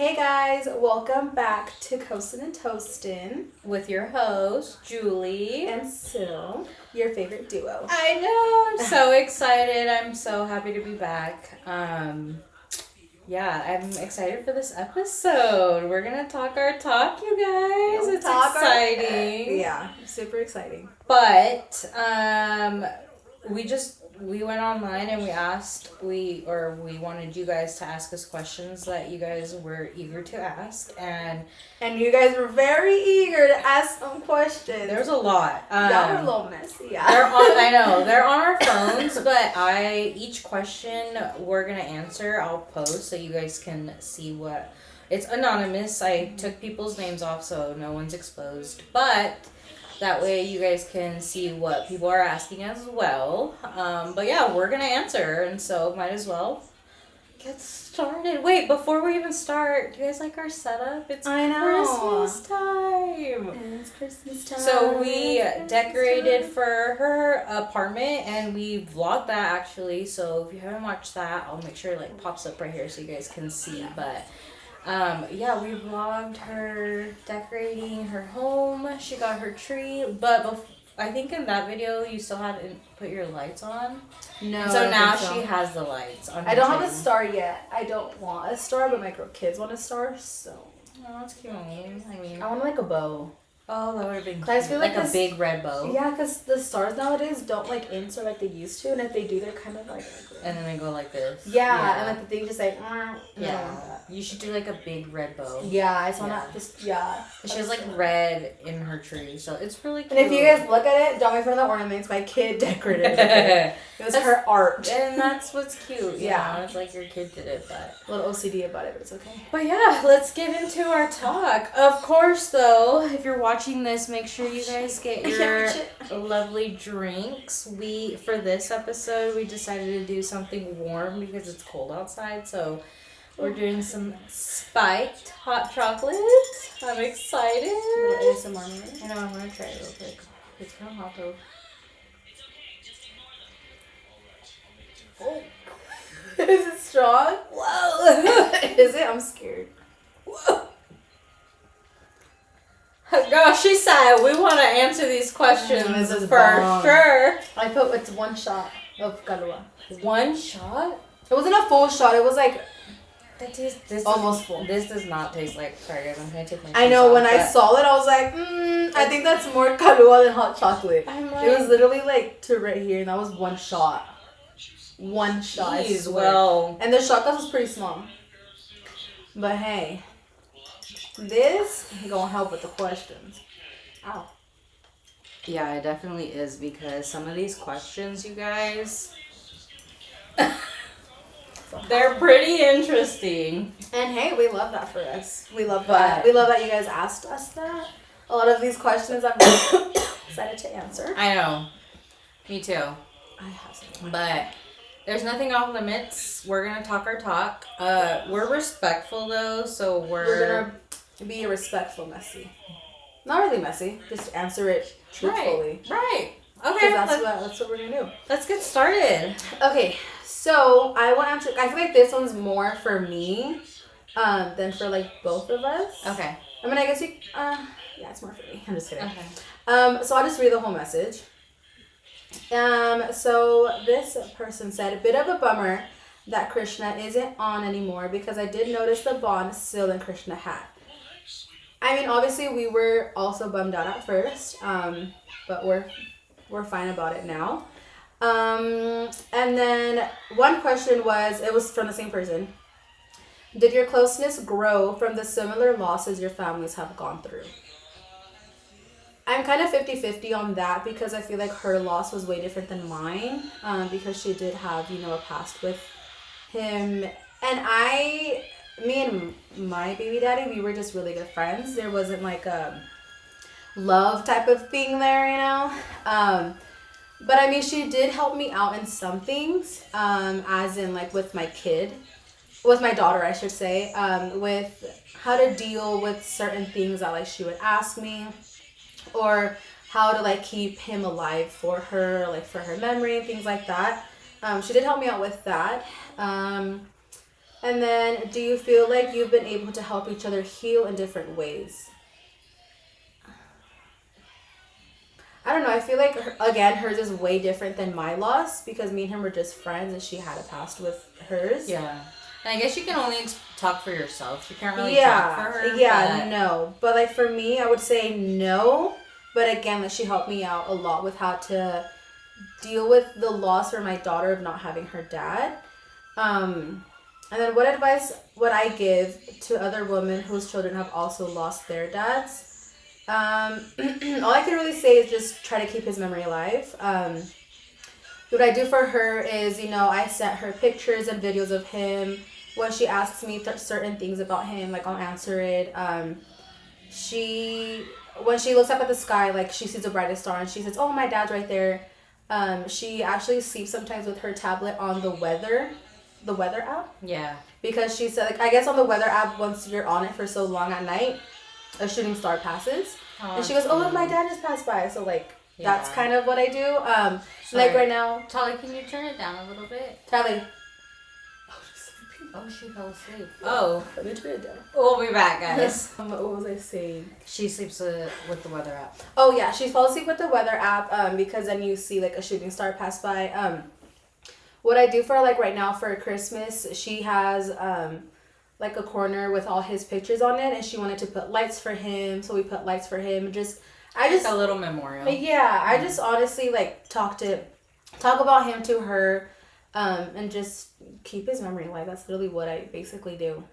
Hey guys, welcome back to Coastin and Toastin with your host, Julie. and Cill, your favorite duo. I know, I'm so excited. I'm so happy to be back. I'm excited for this episode. We're going to talk our talk, you guys. It's exciting. Yeah, super exciting. But we went online and we wanted you guys to ask us questions that you guys were eager to ask, and you guys were very eager to ask some questions. there's a lot. Y'all were a little messy, yeah. They're on our phones, but each question we're gonna answer, I'll post so you guys can see what. It's anonymous. I took people's names off so no one's exposed, but that way you guys can see what people are asking as well. But yeah, we're going to answer, and so might as well get started. Wait, before we even start, do you guys like our setup? It's Christmas time. It's Christmas time. So we decorated for her apartment, and we vlogged that actually. So if you haven't watched that, I'll make sure it pops up right here so you guys can see. Yeah. But we vlogged her decorating her home. She got her tree, but I think in that video you still hadn't put your lights on. No. And so now she has the lights on. I don't have a star yet. I don't want a star, but my kids want a star, so. Oh, that's cute. I want a bow. Oh, that would have been cute. I feel like a big red bow. Yeah, because the stars nowadays don't insert like they used to, and if they do, they're kind of And then they go like this. Yeah, and the thing just You should do a big red bow. Yeah, I saw that. She has red in her tree, so it's really cute. And if you guys look at it, don't make fun of the ornaments. My kid decorated it. It was her art. And that's what's cute. Yeah. It's like your kid did it, but a little OCD about it, but it's okay. But yeah, let's get into our talk. Of course, though, if you're watching this, make sure you guys get your lovely drinks. For this episode, we decided to do something warm because it's cold outside, so we're doing some spiked hot chocolate. I'm excited. ASMR. I know, I'm gonna try it real quick. It's kind of hot though. Oh. Is it strong? Whoa! Is it? I'm scared. Whoa! Gosh, she said we want to answer these questions for sure. It's one shot of kalua. One shot? It wasn't a full shot. It was This almost full. This does not taste like. Sorry guys, I'm gonna take my. I know. When I saw it, I was like, I think that's more kalua than hot chocolate. It was literally to right here, and that was one shot. One shot. Jeez, well. And the shot glass was pretty small. But hey, this is gonna help with the questions. Ow. Yeah, it definitely is because some of these questions, you guys, they're pretty interesting. And hey, we love that for us. We love that. We love that you guys asked us that. A lot of these questions I'm excited to answer. I know. Me too. I have some. But there's nothing off limits. We're going to talk our talk. We're respectful though, so we're going to be respectful messy. Not really messy. Just answer it truthfully. Right. Okay. That's what we're going to do. Let's get started. Okay. So I will answer. I feel like this one's more for me than for both of us. Okay. I mean, I guess yeah, it's more for me. I'm just kidding. Okay. So I'll just read the whole message. So this person said, a bit of a bummer that Krishna isn't on anymore because I did notice the bond Cill and Krishna had. I mean, obviously we were also bummed out at first, but we're fine about it now. And then one question it was from the same person. Did your closeness grow from the similar losses your families have gone through? I'm kind of 50-50 on that because I feel like her loss was way different than mine, because she did have, a past with him. And me and my baby daddy, we were just really good friends. There wasn't a love type of thing there, But I mean, she did help me out in some things, as in with my daughter, I should say, with how to deal with certain things that she would ask me, or how to keep him alive for her, for her memory and things like that. She did help me out with that. And And then, do you feel like you've been able to help each other heal in different ways? I don't know. I feel like, again, hers is way different than my loss because me and him were just friends and she had a past with hers. Yeah. And I guess you can only talk for yourself. You can't really talk for her. Yeah, no. But, like, for me, I would say no. But, again, like, she helped me out a lot with how to deal with the loss for my daughter of not having her dad. And then what advice would I give to other women whose children have also lost their dads? All I can really say is just try to keep his memory alive. What I do for her is, I sent her pictures and videos of him. When she asks me certain things about him, like, I'll answer it. When she looks up at the sky, like, she sees the brightest star and she says, oh, my dad's right there. She actually sleeps sometimes with her tablet on the weather app. Yeah. Because she said, like, I guess on the weather app, once you're on it for so long at night, a shooting star passes. And she goes, oh, look, my dad just passed by. So, like, that's kind of what I do. Like, right now. Tali, can you turn it down a little bit? Tali. Oh, she fell asleep. Oh. Let me turn it down. We'll be back, guys. What was I saying? She sleeps with the weather app. Oh, yeah. She falls asleep with the weather app because then you see, like, a shooting star pass by. What I do for her, like, right now for Christmas, she has... like a corner with all his pictures on it, and she wanted to put lights for him, so we put lights for him. I just a little memorial. Yeah, I just honestly like talk about him to her, and just keep his memory alive. That's really what I basically do.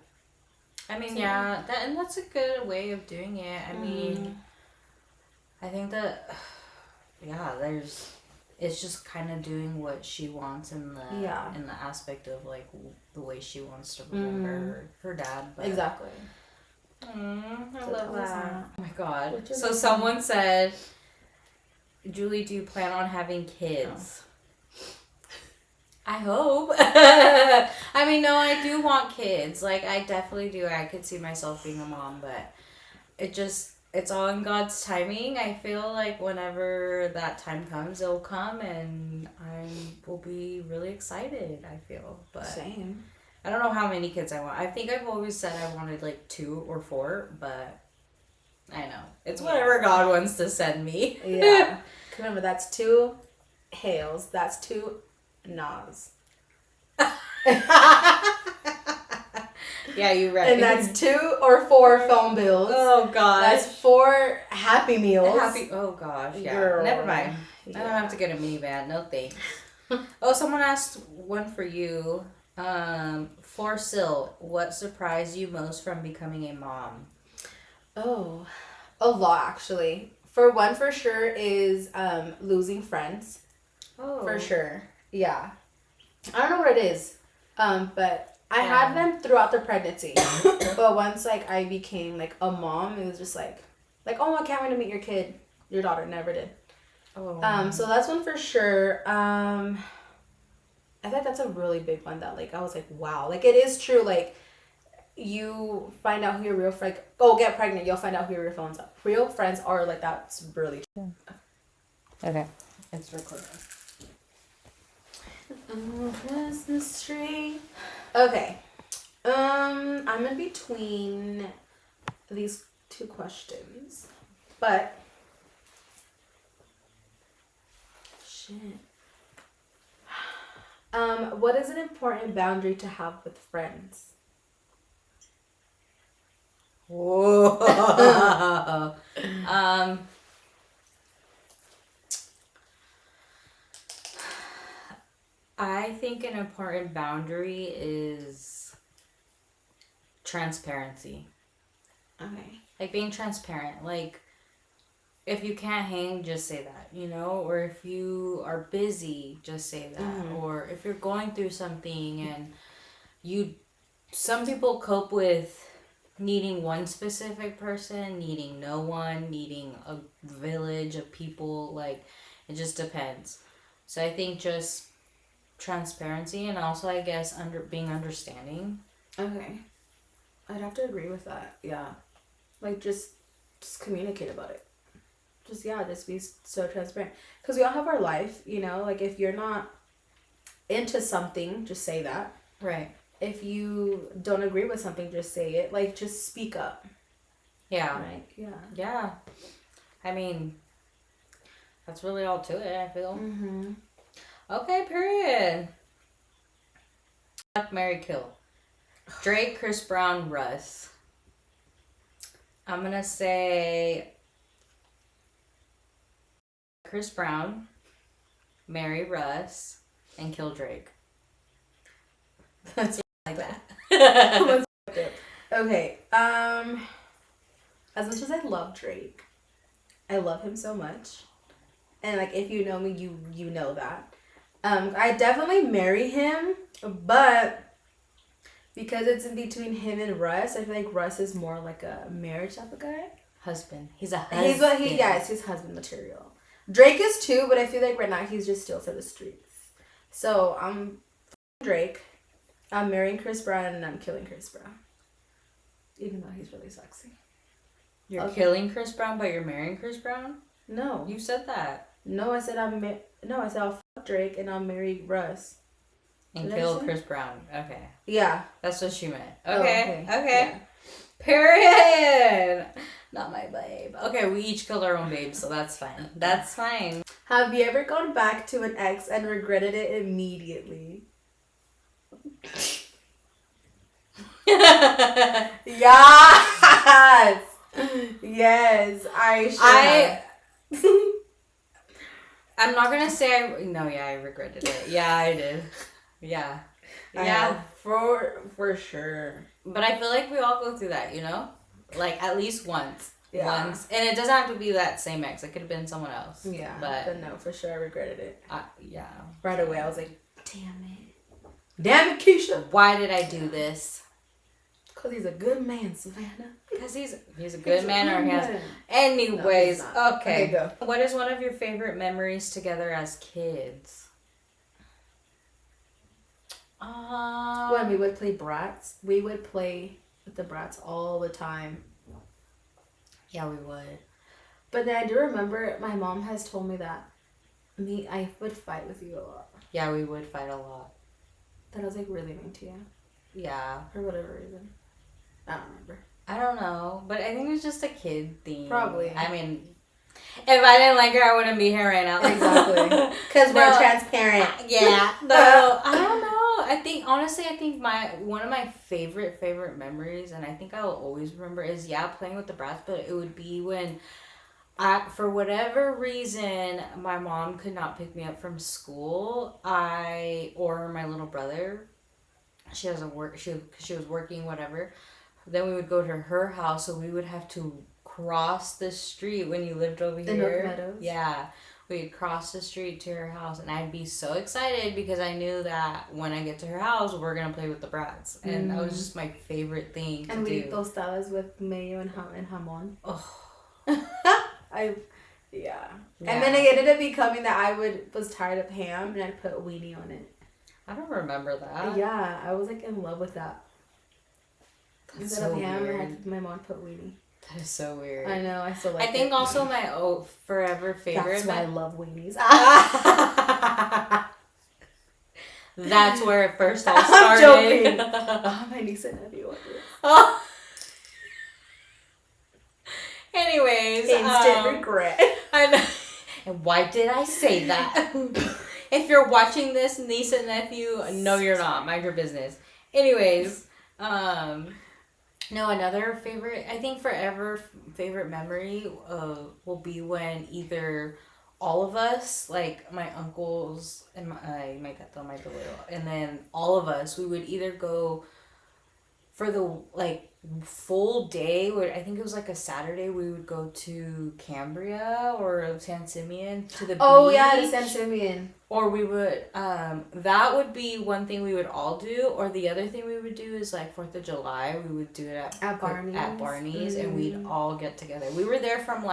I mean, yeah, that's a good way of doing it. I mean, I think that it's just kind of doing what she wants in the aspect of like the way she wants to remember her dad. But, exactly. I love that. Oh my god. So someone said, Julie, do you plan on having kids? No. I hope. I mean, no, I do want kids. Like, I definitely do. I could see myself being a mom, but it's all in God's timing. I feel like whenever that time comes, it'll come, and I will be really excited, I feel. But same. I don't know how many kids I want. I think I've always said I wanted like 2 or 4, but I know. It's whatever God wants to send me. Yeah. Remember, that's 2 Hales. That's 2 Nas. Yeah, you read. And that's 2 or 4 phone bills. Oh gosh. That's 4 Happy Meals. Oh gosh. Yeah. Girl. Never mind. Yeah. I don't have to get a minivan. No thanks. Oh, someone asked one for you. For Cill, what surprised you most from becoming a mom? Oh, a lot actually. For one, for sure, is losing friends. Oh. For sure. Yeah. I don't know what it is. But I had them throughout the pregnancy. But once like I became like a mom, it was just like, oh, I can't wait to meet your kid. Your daughter never did. Oh. So that's one for sure. I think that's a really big one that like I was like, wow. Like it is true, like you find out who your real friend get pregnant, you'll find out who your real friends are. Like that's really true. Okay. It's recording. Christmas tree. Okay. I'm in between these 2 questions. But shit. What is an important boundary to have with friends? Whoa. I think an important boundary is transparency. Okay. Like being transparent. Like if you can't hang, just say that, or if you are busy, just say that. Mm-hmm. Or if you're going through something and some people cope with needing one specific person, needing no one, needing a village of people, like it just depends. So I think just transparency, and also I guess being understanding. Okay. I'd have to agree with that. Yeah. Like just communicate about it. Just be so transparent. Because we all have our life, like if you're not into something, just say that. Right. if you don't agree with something, just say it. Like, just speak up. Yeah. Right? Yeah. Yeah. I mean, that's really all to it, I feel. Mm-hmm. Okay, period. Fuck, marry, kill. Drake, Chris Brown, Russ. I'm gonna say Chris Brown, marry Russ, and kill Drake. That's Like that. okay. As much as I love Drake, I love him so much, and like if you know me, you know that. I definitely marry him, but because it's in between him and Russ, I feel like Russ is more like a marriage type of guy. Husband. He's a husband. He's husband material. Drake is too, but I feel like right now he's just still for the streets. So I'm Drake. I'm marrying Chris Brown and I'm killing Chris Brown. Even though he's really sexy. You're killing Chris Brown, but you're marrying Chris Brown? No. You said that. No, I said I said I'll fuck Drake and I'll marry Russ. And kill Chris Brown. Okay. Yeah. That's what she meant. Oh, Okay. Okay. Yeah. Period. Not my babe. Okay, we each killed our own babe, so that's fine. That's fine. Have you ever gone back to an ex and regretted it immediately? Yes. Yes, I'm not gonna say I regretted it. Yeah, I did. Yeah. Yeah. For sure. But I feel like we all go through that, Like at least once. Yeah. Once. And it doesn't have to be that same ex. It could have been someone else. Yeah. But no, for sure I regretted it. Yeah. Right away I was like, damn it. Damn it, Keisha. Why did I do this? Because he's a good man, Savannah. Because he's a good man or he has... Anyways, no, okay. Go. What is one of your favorite memories together as kids? When we would play Bratz, we would play with the Bratz all the time. Yeah, we would. But then I do remember my mom has told me that I would fight with you a lot. Yeah, we would fight a lot. That I was like really mean to you. Yeah. For whatever reason. I don't remember. I don't know, but I think it was just a kid thing. Probably. I mean, if I didn't like her, I wouldn't be here right now. Exactly. Because we're transparent. Yeah. No, I don't know. I think one of my favorite memories, and I think I'll always remember, is playing with the brats. But it would be when, for whatever reason, my mom could not pick me up from school. Or my little brother, she doesn't work. She was working, whatever. Then we would go to her house, so we would have to cross the street when you lived over the here. Milk Meadows. Yeah. We'd cross the street to her house, and I'd be so excited because I knew that when I get to her house, we're going to play with the brats. And that was just my favorite thing to do. And we eat tostadas with mayo and jamon. Oh. Yeah. And then it ended up becoming that I was tired of ham, and I'd put weenie on it. I don't remember that. Yeah, I was like in love with that. That's Instead so of ham, weird. my mom put weenie. That is so weird. I know, I still like it. I think also my forever favorite. That's why I love weenies. That's where it first all started. I'm joking. My niece and nephew want this. Oh. Anyways. Instant regret. I know. And why did I say that? If you're watching this, niece and nephew, no you're not. Mind your business. Anyways, no, another favorite, I think forever favorite memory will be when either all of us, like my uncles and my tato, my abuelo, and then all of us, we would either go for the full day, where I think it was like a Saturday, we would go to Cambria or San Simeon to the beach. Oh yeah, the San Simeon. Or we would, that would be one thing we would all do. Or the other thing we would do is 4th of July, we would do it at Barney's. And we'd all get together. We were there from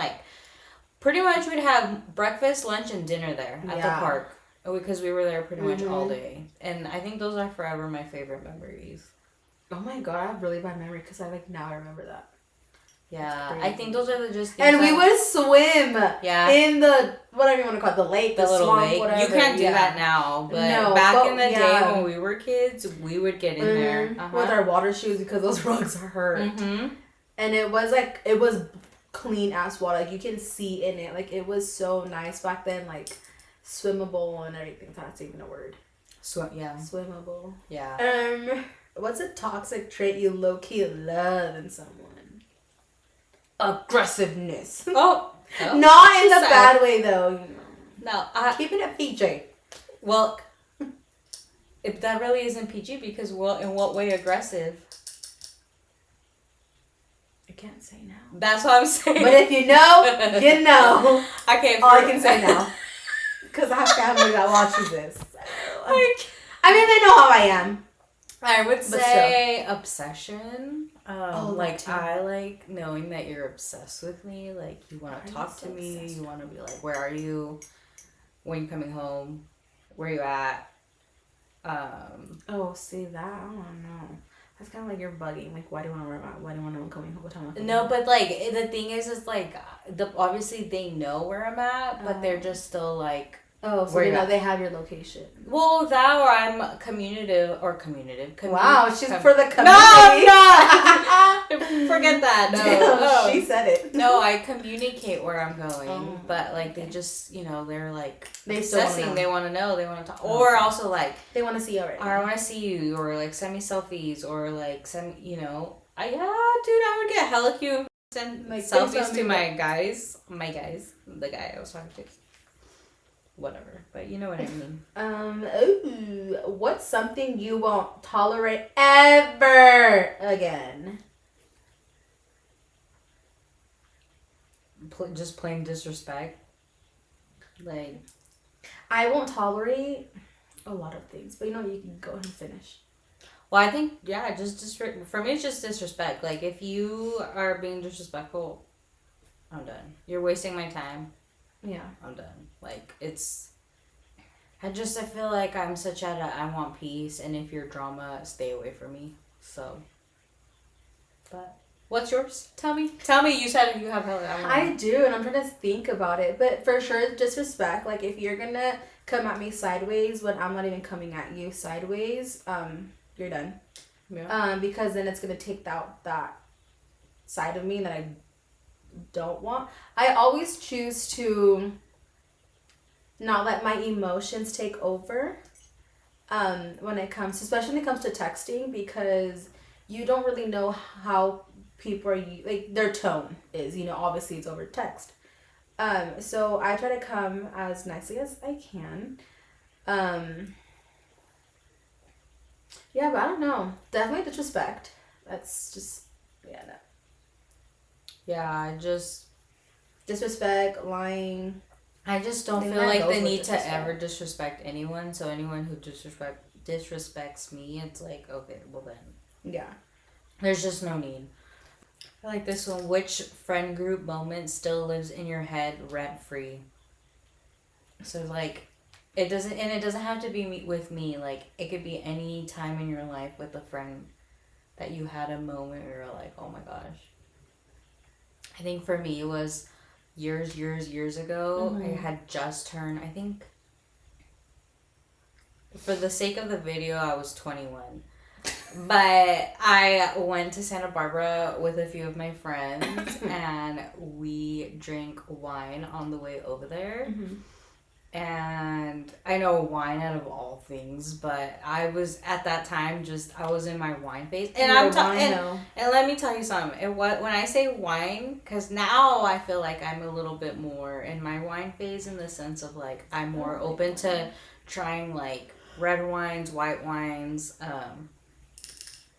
pretty much we'd have breakfast, lunch, and dinner there at the park. Because we were there pretty much all day. And I think those are forever my favorite memories. Oh my god, I have really bad memory because now I remember that. Yeah, I think those are the just things. And we would swim. Yeah. In the whatever you want to call it, the lake, the little swamp, lake. whatever. You can't do that now, but back in the day when we were kids, we would get in there with our water shoes because those rocks are hurt. Mm-hmm. And it was clean ass water. Like you can see in it. Like it was so nice back then. Like swimmable and everything. That's even a word. Swimmable. Yeah. What's a toxic trait you low key love in someone? Aggressiveness. Oh. Not in a bad way though. You know. No. Keeping it PG. Well, if that really isn't PG because in what way aggressive? I can't say now. That's what I'm saying. But if you know, you know. Okay. All I can say now. Because I have family that watches this. So. I mean, they know how I am. I would say obsession. Like I like knowing that you're obsessed with me. Like you want to talk to me. You want to be like, where are you? When you coming home? Where you at? See that? I don't know. That's kind of like you're bugging. Like, why do you want to worry about? Why do you want to know I'm coming home? What time I'm coming No, home? but like the thing is like obviously they know where I'm at, but they're just still like. Oh, so they know they have your location. Well, that or I'm communicative. Wow, she's for the community. No, I'm not. Forget that. No, she said it. No, I communicate where I'm going, but like they just, they're like obsessing. They want to know. They want to talk, or also like they want to see you already. Or I want to see you, or like send me selfies, or like send I would get hella cute. Send like selfies to my guys, the guy I was talking to. Whatever, but you know what I mean. What's something you won't tolerate ever again? Just plain disrespect. Like, I won't tolerate a lot of things, but you can go ahead and finish. Well, I think just for me, it's just disrespect. Like, if you are being disrespectful, I'm done. You're wasting my time. Yeah. I'm done. Like, I feel like I'm such I want peace, and if you're drama, stay away from me. So, but what's yours? Tell me. You said you have hella. I do, and I'm trying to think about it. But for sure, disrespect. Like, if you're gonna come at me sideways when I'm not even coming at you sideways, you're done. Yeah. Because then it's gonna take out that side of me that I don't want. I always choose to not let my emotions take over when it comes to texting, because you don't really know how people are like their tone is, obviously it's over text. So I try to come as nicely as I can. Yeah, but I don't know, definitely disrespect. That's just no. Yeah, disrespect, lying. I just don't feel like the need to ever disrespect anyone. So anyone who disrespects me, it's like, okay, well then. Yeah. There's just no need. I like this one. Which friend group moment still lives in your head rent free? So like, it doesn't have to be with me. Like, it could be any time in your life with a friend that you had a moment where you're like, oh my gosh. I think for me it was years ago. Mm-hmm. I had just turned, I think, for the sake of the video, I was 21. But I went to Santa Barbara with a few of my friends and we drank wine on the way over there. Mm-hmm. And I know wine out of all things, but I was at that time I was in my wine phase. And and let me tell you something. When I say wine, because now I feel like I'm a little bit more in my wine phase in the sense of like I'm more open to trying like red wines, white wines.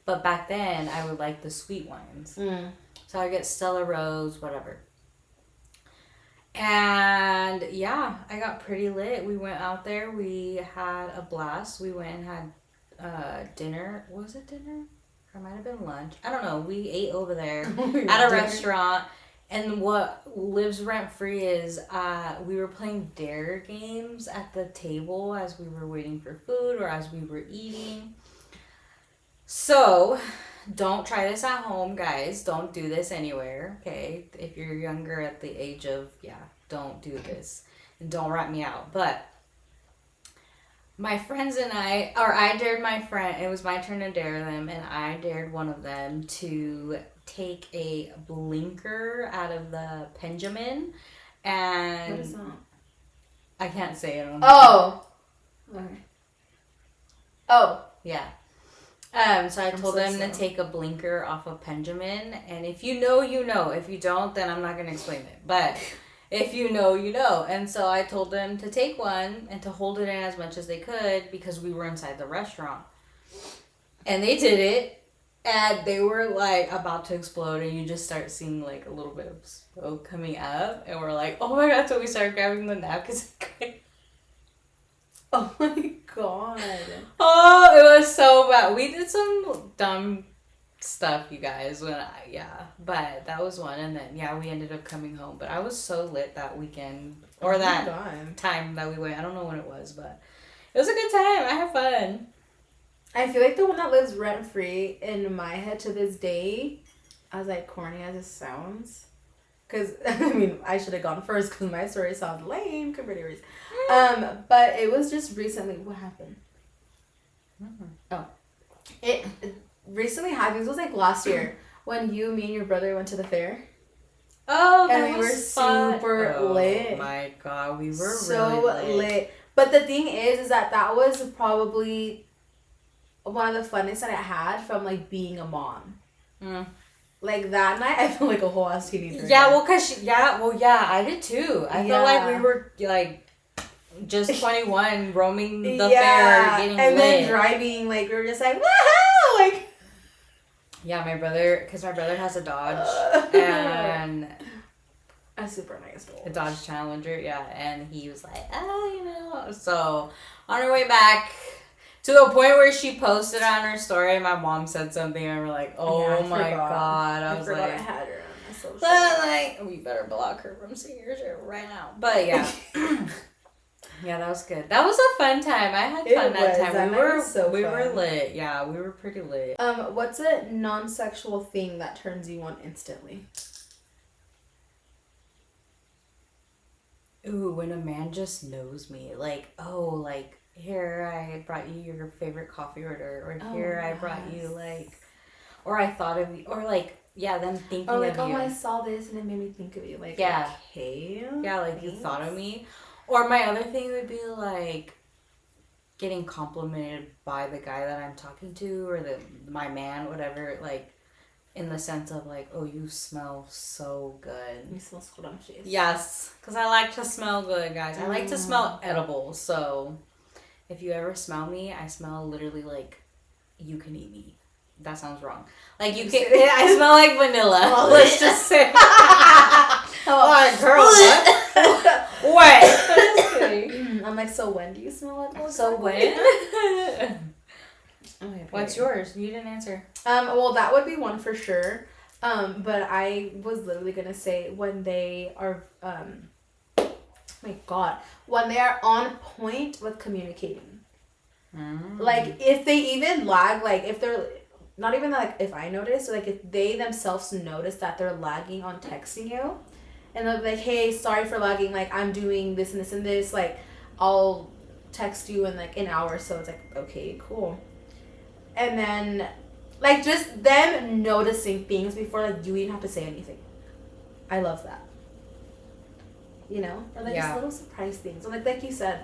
But back then I would like the sweet wines. So I get Stella Rose, whatever. And yeah, I got pretty lit. We went out there. We had a blast. We went and had dinner. Was it dinner? Or it might have been lunch. I don't know. We ate over there at a restaurant. And what lives rent free is we were playing dare games at the table as we were waiting for food or as we were eating. So don't try this at home, guys. Don't do this anywhere, okay? If you're younger at the age of, don't do this. And don't rat me out. But my friends and I dared my friend, it was my turn to dare them, and I dared one of them to take a blinker out of the Benjamin, and What is that? I can't say it on Oh. Okay. Oh. Yeah. So I told them to take a blinker off of Benjamin, and if you know, you know. If you don't, then I'm not going to explain it. But if you know, you know. And so I told them to take one and to hold it in as much as they could because we were inside the restaurant. And they did it, and they were like about to explode, and you just start seeing like a little bit of smoke coming up, and we're like, oh my god, so we started grabbing the napkins. Oh my god. Oh, it was so bad. We did some dumb stuff, you guys. But that was one, and then we ended up coming home. But I was so lit that weekend or that time that we went. I don't know when it was, but it was a good time. I had fun. I feel like the one that lives rent free in my head to this day, as like corny as it sounds. Because, I mean, I should have gone first because my story sounds lame compared to yours. But it was just recently. What happened? Mm-hmm. Oh. It recently happened. It was like last year when you, me, and your brother went to the fair. Oh, that and we was were fun. super lit. Oh my god, we were so really lit. But the thing is that was probably one of the funnest that I had from like being a mom. Mm. Like that night, I felt like a whole ass teenager. Yeah, well, I did too. I felt like we were like just 21, roaming the fair, getting lit. And then driving, like we were just like, woohoo! Like. Yeah, my brother has a Dodge and a super nice Dodge. A Dodge Challenger, and he was like, so on our way back. To the point where she posted on her story, my mom said something, and we're like, "Oh my god!" I was like, I had her on my social. We better block her from seeing her shit right now. But yeah, that was good. That was a fun time. I had fun that time. We were lit. Yeah, we were pretty lit. What's a non-sexual thing that turns you on instantly? Ooh, when a man just knows me, here I brought you your favorite coffee order, or here I brought you or I thought of you, or them thinking of you. I saw this and it made me think of you. Okay. Thanks. You thought of me. Or my other thing would be getting complimented by the guy that I'm talking to, or my man, whatever, in the sense of oh, you smell so good. You smell scrumptious. Yes, because I like to smell good, guys. I like to smell edible, so if you ever smell me, I smell literally you can eat me. That sounds wrong. I smell like vanilla. Let's just say. Girl, what? What? I'm like, so when do you smell like? So when? Okay, what's yours? You didn't answer. Well, that would be one for sure. But I was literally gonna say when they are, my God, when they are on point with communicating. If they even lag, if they're not even if I notice, if they themselves notice that they're lagging on texting you, and they'll be like, hey, sorry for lagging, I'm doing this and this and this, I'll text you in an hour, so it's okay, cool. And then just them noticing things before you even have to say anything. I love that. You know? Or just little surprise things. And like you said,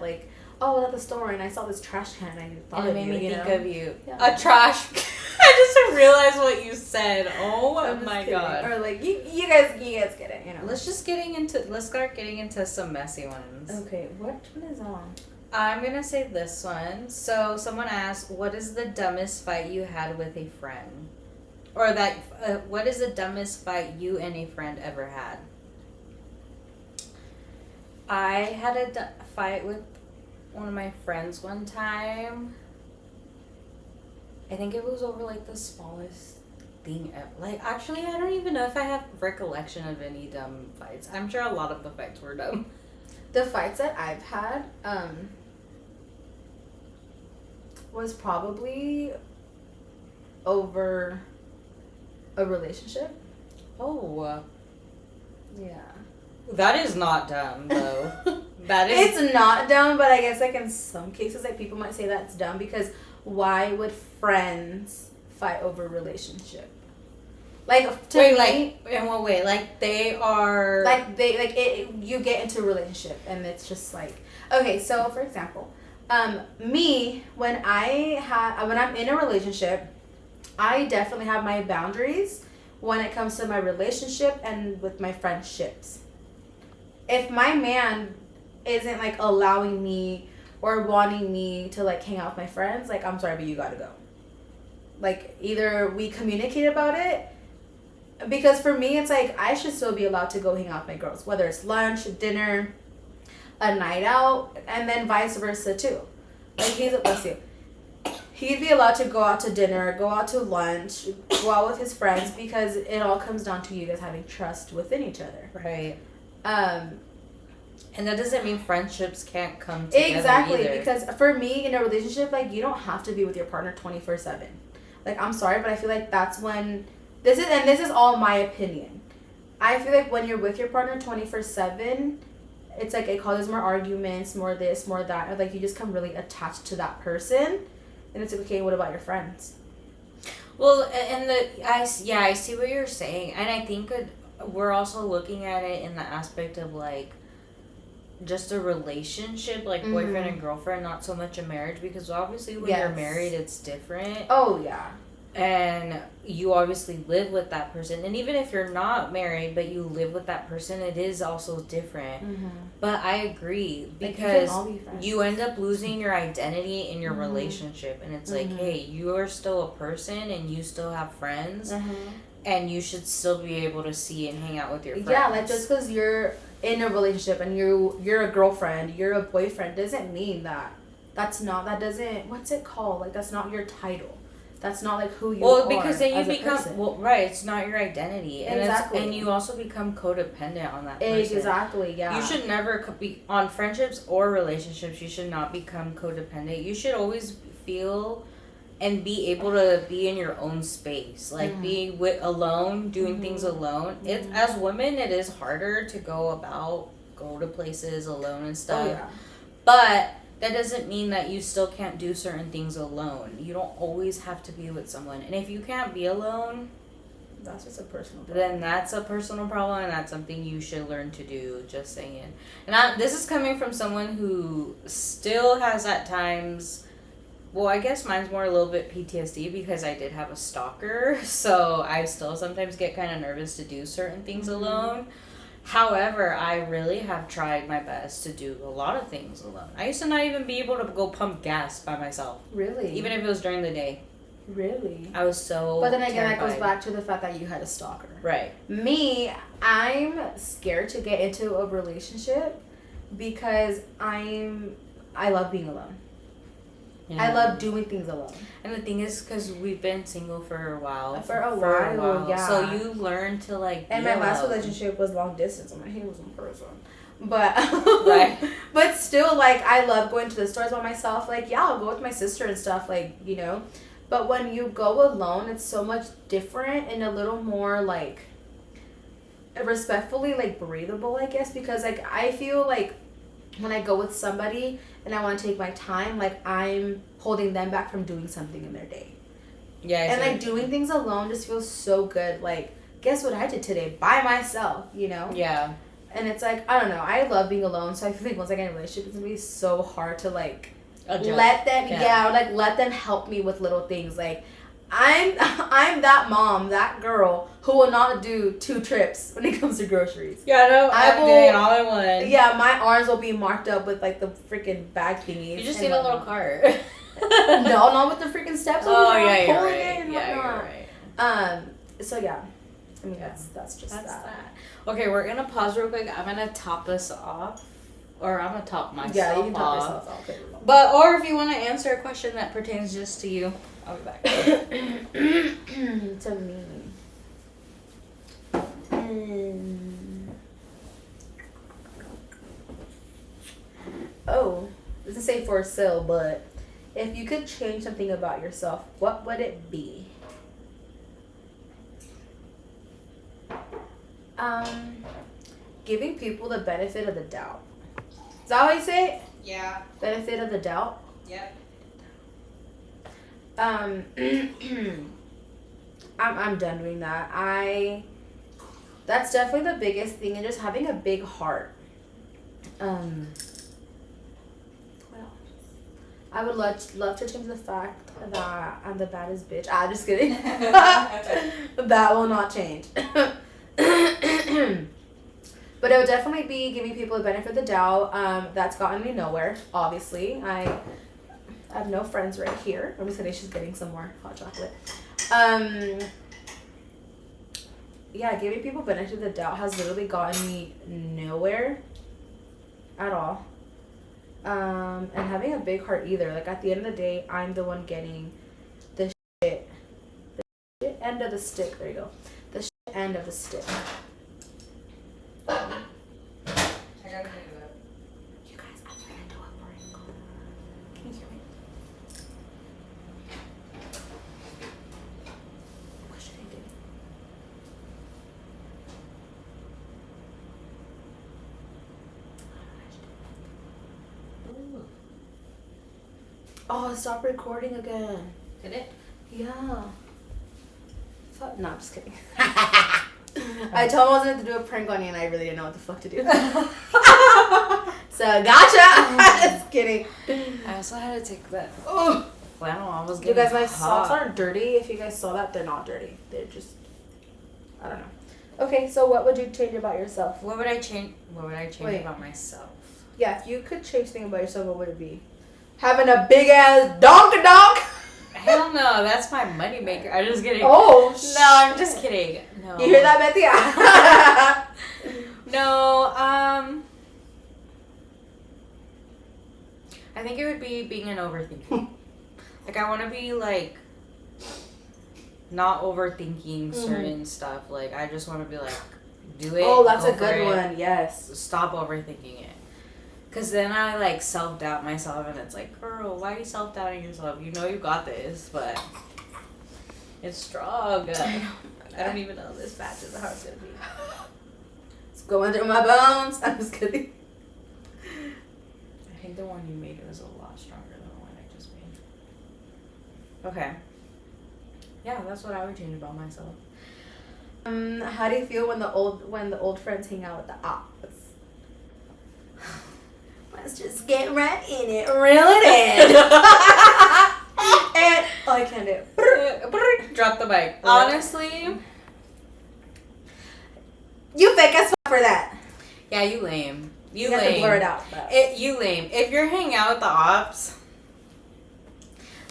oh, I was at the store and I saw this trash can and I thought of you. It made me think of you. Yeah. A trash can. I just realized what you said. Oh my god. Or you guys get it, Let's start getting into some messy ones. Okay, what one is on? I'm gonna say this one. So someone asked, what is the dumbest fight you had with a friend? Or what is the dumbest fight you and a friend ever had? I had a fight with one of my friends one time. I think it was over the smallest thing ever. Actually, I don't even know if I have recollection of any dumb fights. I'm sure a lot of the fights were dumb. The fights that I've had, was probably over a relationship. Oh, Yeah. that is not dumb though. That is. It's not dumb, but I guess like in some cases, like people might say that's dumb because why would friends fight over relationship? Like to Wait, me, like in what way? Like they are. like they like it. You get into a relationship and it's just like okay. So for example, me when I'm in a relationship, I definitely have my boundaries when it comes to my relationship and with my friendships. If my man isn't like allowing me or wanting me to like hang out with my friends, like I'm sorry, but you gotta go. Like either we communicate about it, because for me it's like I should still be allowed to go hang out with my girls, whether it's lunch, dinner, a night out, and then vice versa too. Like he'd be allowed to go out to dinner, go out to lunch, go out with his friends, because it all comes down to you guys having trust within each other. Right. Um, And that doesn't mean friendships can't come together exactly, either. because for me in a relationship, like you don't have to be with your partner 24/7. Like I'm sorry, but I feel like that's when this is all my opinion. I feel like when you're with your partner 24/7, it's like it causes more arguments, more this, more that. Or like you just come really attached to that person, and it's like, okay, what about your friends? Well, and I see what you're saying, and I think we're also looking at it in the aspect of like just a relationship, like boyfriend and girlfriend, not so much a marriage, because obviously when you're married, it's different. Oh yeah. And you obviously live with that person, and even if you're not married but you live with that person, it is also different. But I agree, because you end up losing your identity in your relationship, and it's like, hey, you are still a person and you still have friends, and you should still be able to see and hang out with your friends. Yeah, like just because you're in a relationship and you're a girlfriend, you're a boyfriend, doesn't mean that what's it called, like that's not your title. That's not like who you are. Well, because then you become right. It's not your identity, and exactly. And you also become codependent on that person. Exactly. Yeah. You should never be on friendships or relationships. You should not become codependent. You should always feel and be able to be in your own space, like be alone, doing things alone. It as women, it is harder to go to places alone and stuff. Oh, yeah. But that doesn't mean that you still can't do certain things alone. You don't always have to be with someone. And if you can't be alone, that's just a personal problem. Then that's a personal problem, and that's something you should learn to do, just saying. And this is coming from someone who still has at times, well, I guess mine's more a little bit PTSD, because I did have a stalker. So I still sometimes get kind of nervous to do certain things alone. However, I really have tried my best to do a lot of things alone. I used to not even be able to go pump gas by myself. Really? Even if it was during the day. Really? I was so But then again, terrified. that goes back to the fact that you had a stalker. Right. Me, I'm scared to get into a relationship because I love being alone. Yeah. I love doing things alone. And the thing is, because we've been single for a while. For a while, yeah. So you learn to like. And my last relationship was long distance. I'm like, he was in person. But right. But still, like, I love going to the stores by myself. Like, yeah, I'll go with my sister and stuff. Like, you know. But when you go alone, it's so much different and a little more like respectfully, like breathable, I guess. Because like I feel like when I go with somebody and I want to take my time, like I'm holding them back from doing something in their day. Yeah. And like doing things alone just feels so good. Like, guess what I did today by myself, you know? Yeah. And it's like, I don't know, I love being alone, so I feel like once I get in a relationship, it's gonna be so hard to like let them help me with little things. Like I'm that mom, that girl who will not do 2 trips when it comes to grogroceries. Yeah, no, I'm doing it all in one. Yeah, my arms will be marked up with like the freaking bag thingies. You just need a little cart. No, not with the freaking steps. Oh yeah, you're right. You're right. So yeah, I mean that's just that. Okay, we're gonna pause real quick. I'm gonna top us off. Or I'm gonna top myself off. Yeah, you can top yourself off. Okay. But, or if you want to answer a question that pertains just to you, I'll be back. To me. Oh, it doesn't say for Cill, but if you could change something about yourself, what would it be? Giving people the benefit of the doubt. Is that how you say it? Yeah. Benefit of the doubt? Yep. I'm done doing that. That's definitely the biggest thing, and just having a big heart. What else? I would love to change the fact that I'm the baddest bitch. Just kidding. That will not change. But it would definitely be giving people the benefit of the doubt. That's gotten me nowhere, obviously. I have no friends right here. I'm just kidding, she's getting some more hot chocolate. Yeah, giving people benefit of the doubt has literally gotten me nowhere at all. And having a big heart either. Like, at the end of the day, I'm the one getting the shit end of the stick. There you go. The shit end of the stick. I gotta think of it. You guys, I'm gonna do a prank. Can you hear me? What should I do? Oh, stop recording again. Did it? Yeah. No, I'm just kidding. I told him I was going to do a prank on you, and I really didn't know what the fuck to do. So, gotcha! Just kidding. I also had to take that Oh. flannel. I was You getting guys, my hot. socks aren't dirty. If you guys saw that, they're not dirty. They're just, I don't know. Okay, so what would you change about yourself? What would I change Wait. about myself? Yeah, if you could change something about yourself, what would it be? Having a big ass donk. Hell no, that's my money maker. I'm just kidding. Oh, no, I'm just kidding. No. You hear that, Betty? No, I think it would be being an overthinker. Like, I want to be, like, not overthinking certain stuff. Like, I just want to be like, do it. Oh, that's go a good for it. one. Yes. Stop overthinking it. Because then I, like, self-doubt myself, and it's like, girl, why are you self-doubting yourself? You know you got this, but it's strong. I don't even know this batch is how it's going to be. It's going through my bones. I'm just kidding. I think the one you made was a lot stronger than the one I just made. Okay. Yeah, that's what I would change about myself. How do you feel when the old friends hang out with the ops? Let's just get right in it, reel it in. And I can't do it. Drop the mic. Honestly, you fake as fuck for that. yeah, you lame. You have lame. to blur it out. But. You lame. If you're hanging out with the ops,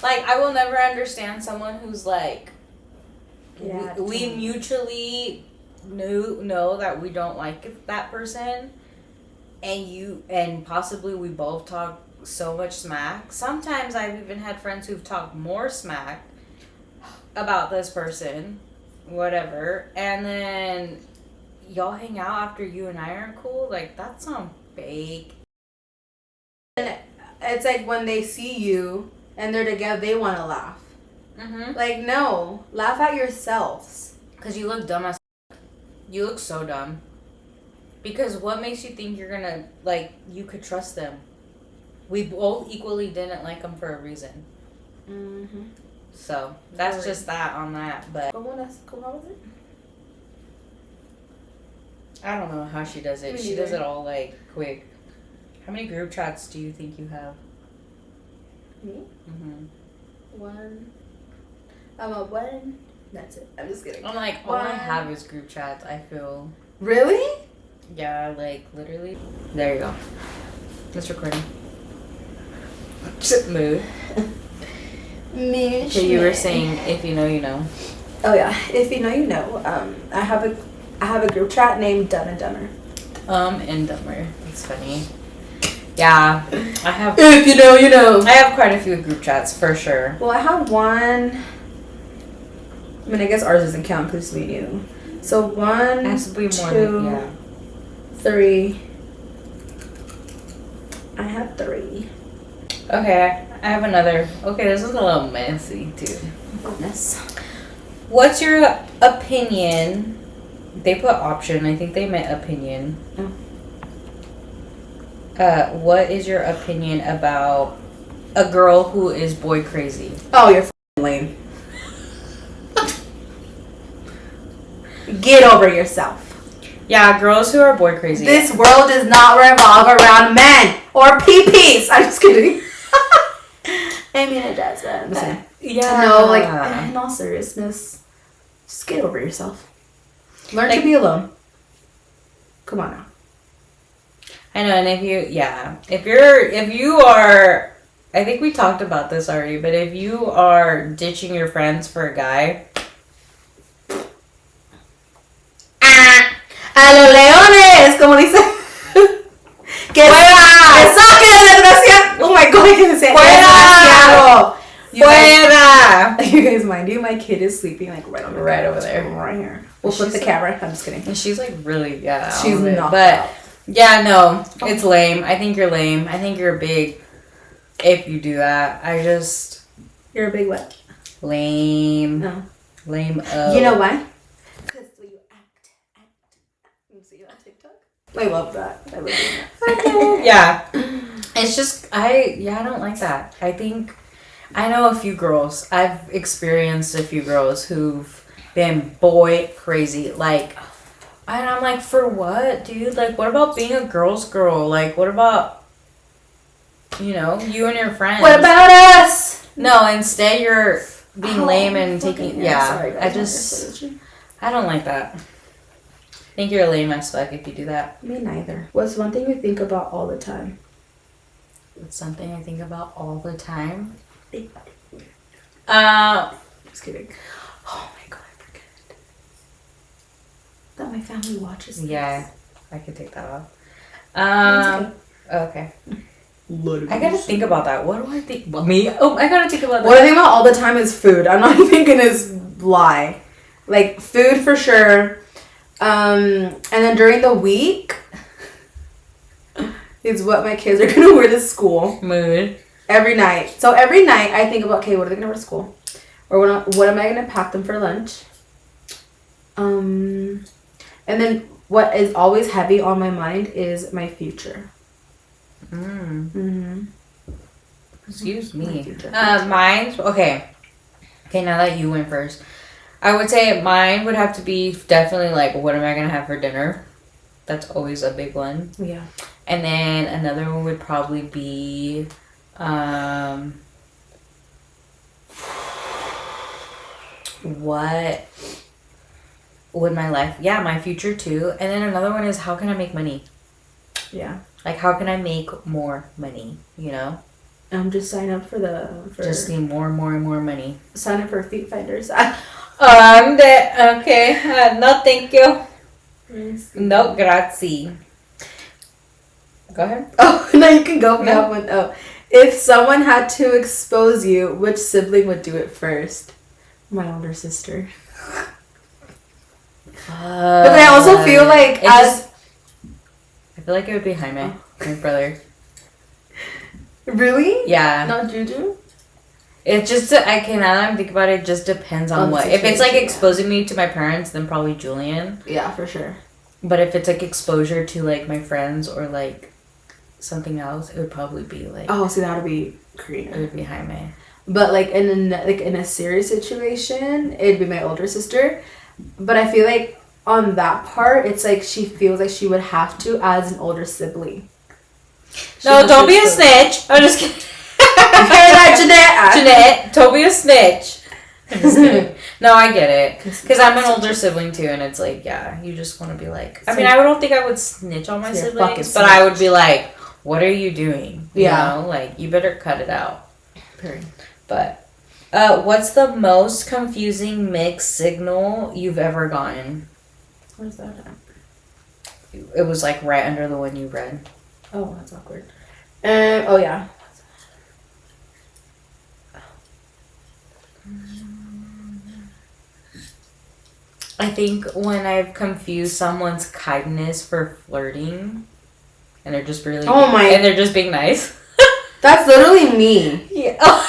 like, I will never understand someone who's like, Yeah, we mutually know that we don't like that person, and possibly we both talk so much smack. Sometimes I've even had friends who've talked more smack about this person, whatever, and then y'all hang out after you and I aren't cool. Like, that's some fake. And it's like when they see you and they're together, they want to laugh. Mm-hmm. Like, no, laugh at yourselves. Because you look dumb as you look so dumb. Because what makes you think you're gonna, like, you could trust them? We both equally didn't like them for a reason. Mm-hmm. So, that's just that on that. But How was it? I don't know how she does it. Me She does neither. it all, like, quick. How many group chats do you think you have? Me? Mm-hmm. One. One. That's it. I'm just kidding. I'm like, all I One. have is group chats, I feel. Really? Yeah, like, literally. There you go. It's recording. Mood. Me. Okay, you were saying, if you know, you know. Oh yeah. If you know, you know. I have a group chat named Dumb and Dumber. And dumber. It's funny. Yeah, I have. If you know, you know. I have quite a few group chats for sure. Well, I have one. I mean, I guess ours doesn't count because we knew. So one, It has to be more two, than, yeah. 3. I have 3. Okay, I have another. Okay, this is a little messy too. Goodness. What's your opinion They put option. I think they meant opinion. Oh. What is your opinion about a girl who is boy crazy? Oh, you're lame. Get over yourself. Yeah, girls who are boy crazy. This world does not revolve around men or PPs. I'm just kidding. I mean, it does. Yeah. No, like, in all seriousness, just get over yourself. Learn to be alone. Come on now. I know, and if you are, I think we talked about this already, but if you are ditching your friends for a guy, a los leones, como dice. Que saquen, desgraciado. Oh my god, I can't say it. Desgraciado. Fuera! You guys mind you? My kid is sleeping like right over there. Right here. We'll flip the camera. I'm just kidding. And she's like really, she's not. But yeah, no, it's lame. I think you're lame. I think you're big if you do that. You're a big what? Lame. No. Lame. You know why? Because you act. You see you on TikTok? I love that. I love doing that. Yeah. It's just, I don't like that. I know a few girls. I've experienced a few girls who've been boy crazy. Like, and I'm like, for what, dude? Like, what about being a girl's girl? Like, what about, you and your friends? What about us? No, instead you're being lame and taking, Sorry, I don't like that. I think you're a lame as fuck if you do that. Me neither. What's one thing you think about all the time? It's something I think about all the time. Just kidding. Oh my god, I forget that my family watches this. Yeah, I could take that off. Okay. I gotta think about that. What do I think? Well, me? Oh, I gotta think about that. What I think about all the time is food. I'm not even gonna lie. Like, food for sure. And then during the week is what my kids are gonna wear to school. Mood. Every night. So every night I think about, okay, what are they gonna wear to school? Or what am I gonna pack them for lunch? And then what is always heavy on my mind is my future. Excuse me. Mine's okay. Okay, now that you went first, I would say mine would have to be definitely like, what am I gonna have for dinner? That's always a big one. Yeah. And then another one would probably be, what would my life? Yeah, my future too. And then another one is, how can I make money? Yeah. Like, how can I make more money? Just sign up for just need more and more money. Sign up for Feet Finders. I'm dead. Okay. No, thank you. No, grazie. Go ahead. Oh, no, you can go. No. One. Oh, if someone had to expose you, which sibling would do it first? My older sister. But I also feel like I feel like it would be Jaime, my brother. Really? Yeah. Not Juju? It just, now that I'm thinking about it, it just depends on what. If it's like exposing me to my parents, then probably Julian. Yeah, for sure. But if it's like exposure to like my friends or like something else, it would probably be like. Oh, so that would be Karina. It would be Jaime. But like in a serious situation, it'd be my older sister. But I feel like on that part, it's like she feels like she would have to as an older sibling. No, don't be a snitch. I'm just kidding. Jeanette, don't be a snitch. I'm just kidding. No, I get it. Because I'm an older sibling too, and it's like, yeah, you just want to be like. I mean, I don't think I would snitch on my siblings, but I would be like, what are you doing? You know? Like, you better cut it out. Period. But, what's the most confusing mixed signal you've ever gotten? Where's that at? It was like right under the one you read. Oh, that's awkward. Oh yeah. I think when I've confused someone's kindness for flirting, and they're just really and they're just being nice. That's literally me. Yeah.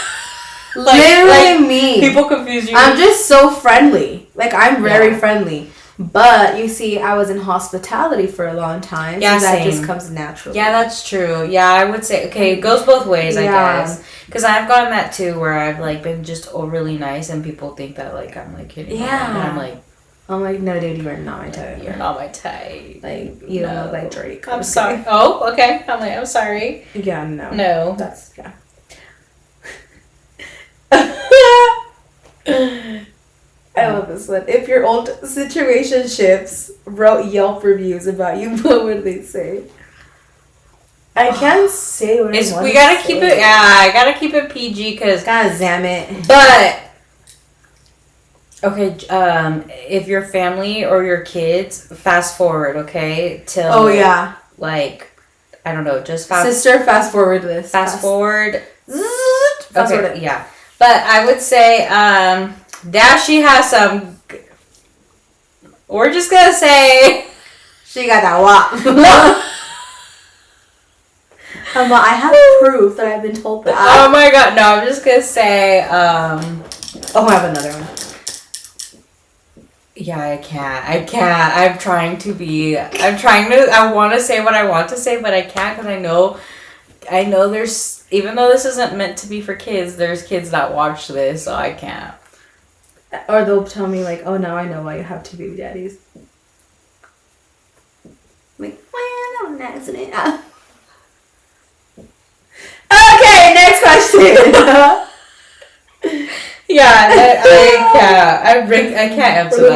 Literally me. People confuse you. I'm just so friendly. Like, I'm very friendly. But you see, I was in hospitality for a long time, Yeah, so that same. just comes naturally. Yeah, that's true. Yeah, I would say, okay, it goes both ways, I guess. Because I've gotten that too, where I've, like, been just overly nice, and people think that, like, I'm, like, hitting on them, and I'm like, no, dude, you are not my type. you're not my type. Like, you don't look like Drake. I'm sorry. Oh, okay. I'm like, I'm sorry. Yeah, no. No. That's, yeah. I love this one. If your old situationships wrote Yelp reviews about you, what would they say? I can't say what I want We to gotta say. keep it. Yeah, I gotta keep it PG because. God damn it. But okay, if your family or your kids, fast forward, okay, till. Oh yeah. Like, I don't know, just Sister, fast forward this. Fast forward. Fast Okay, forward. yeah. But I would say, Dashi has some. We're just gonna say. She got that wop. I have proof that I've been told that. Oh my god, no, I'm just gonna say, Oh, I have another one. yeah, I can't. I want to say what I want to say, but I can't because I know there's, even though this isn't meant to be for kids, there's kids that watch this, so I can't. Or they'll tell me, like, oh, now I know why you have 2 baby daddies. Like, well, that was an accident. Okay, next question. Yeah, I can't answer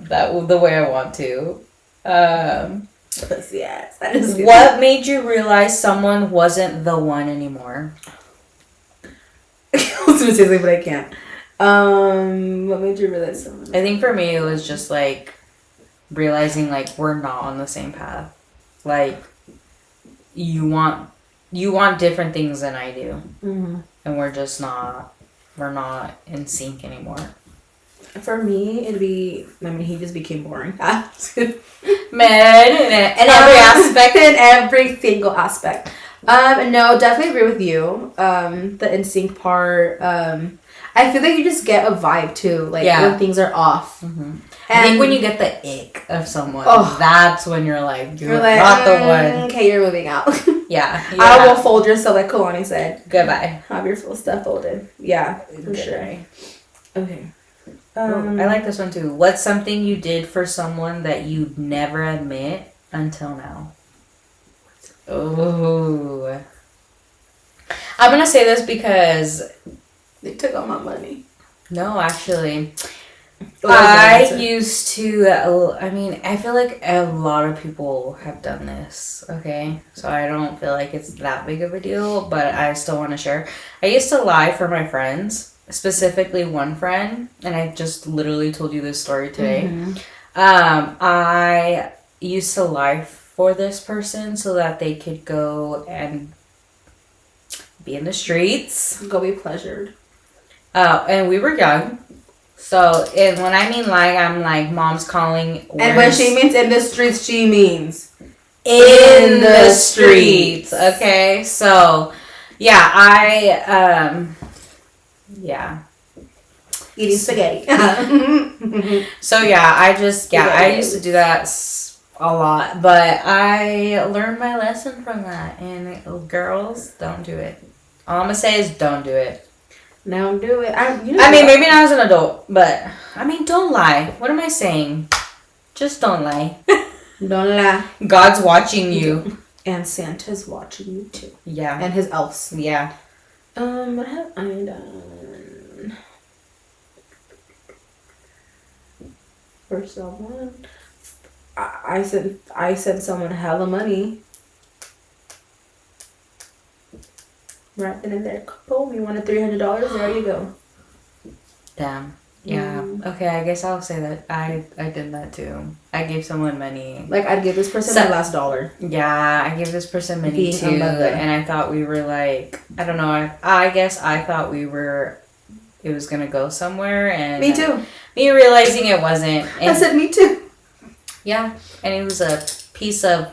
that one the way I want to. Pussy ass. That is What made you realize someone wasn't the one anymore? I was gonna say something, but I can't. What made you realize someone? I think for me it was just like realizing like we're not on the same path. Like you want different things than I do, Mm-hmm. and we're not in sync anymore. For me, it'd be. I mean, he just became boring. Man, in every aspect. In every single aspect. No, definitely agree with you. The NSYNC part. I feel like you just get a vibe too, like when things are off. Mm-hmm. I think when you get the ick of someone, that's when you're like not the one. Okay, you're moving out. Yeah. I will fold yourself, like Kalani said. Goodbye. Have your full stuff folded. Yeah, for sure. Okay. I like this one too. What's something you did for someone that you'd never admit until now? Oh. I'm gonna say this because they took all my money. No, actually. I used to, I feel like a lot of people have done this, okay? So I don't feel like it's that big of a deal, but I still want to share. I used to lie for my friends, specifically one friend, and I just literally told you this story today. Mm-hmm. I used to lie for this person so that they could go and be in the streets. Go be pleasured. And we were young. So, and when I mean lying, I'm like, mom's calling. And when she means in the streets, she means in the streets. Okay, so yeah, eating spaghetti. So yeah, I used to do that a lot, but I learned my lesson from that. And girls, don't do it. All I'm gonna say is don't do it. Now do it. I mean, maybe not as an adult, but I mean, don't lie. What am I saying? Just don't lie. Don't lie. God's watching you. And Santa's watching you too. Yeah. And his elves. Yeah. What have I done? For someone, I sent someone hella money. Right then and there. Boom, you wanted $300? There you go. Damn. Yeah. Okay, I guess I'll say that I did that too. I gave someone money. Like, I'd give this person my last dollar. Yeah, I gave this person money too. And I thought we were like, I don't know, I guess I thought it was going to go somewhere. And me too. Me realizing it wasn't. And I said, me too. Yeah, and it was a piece of...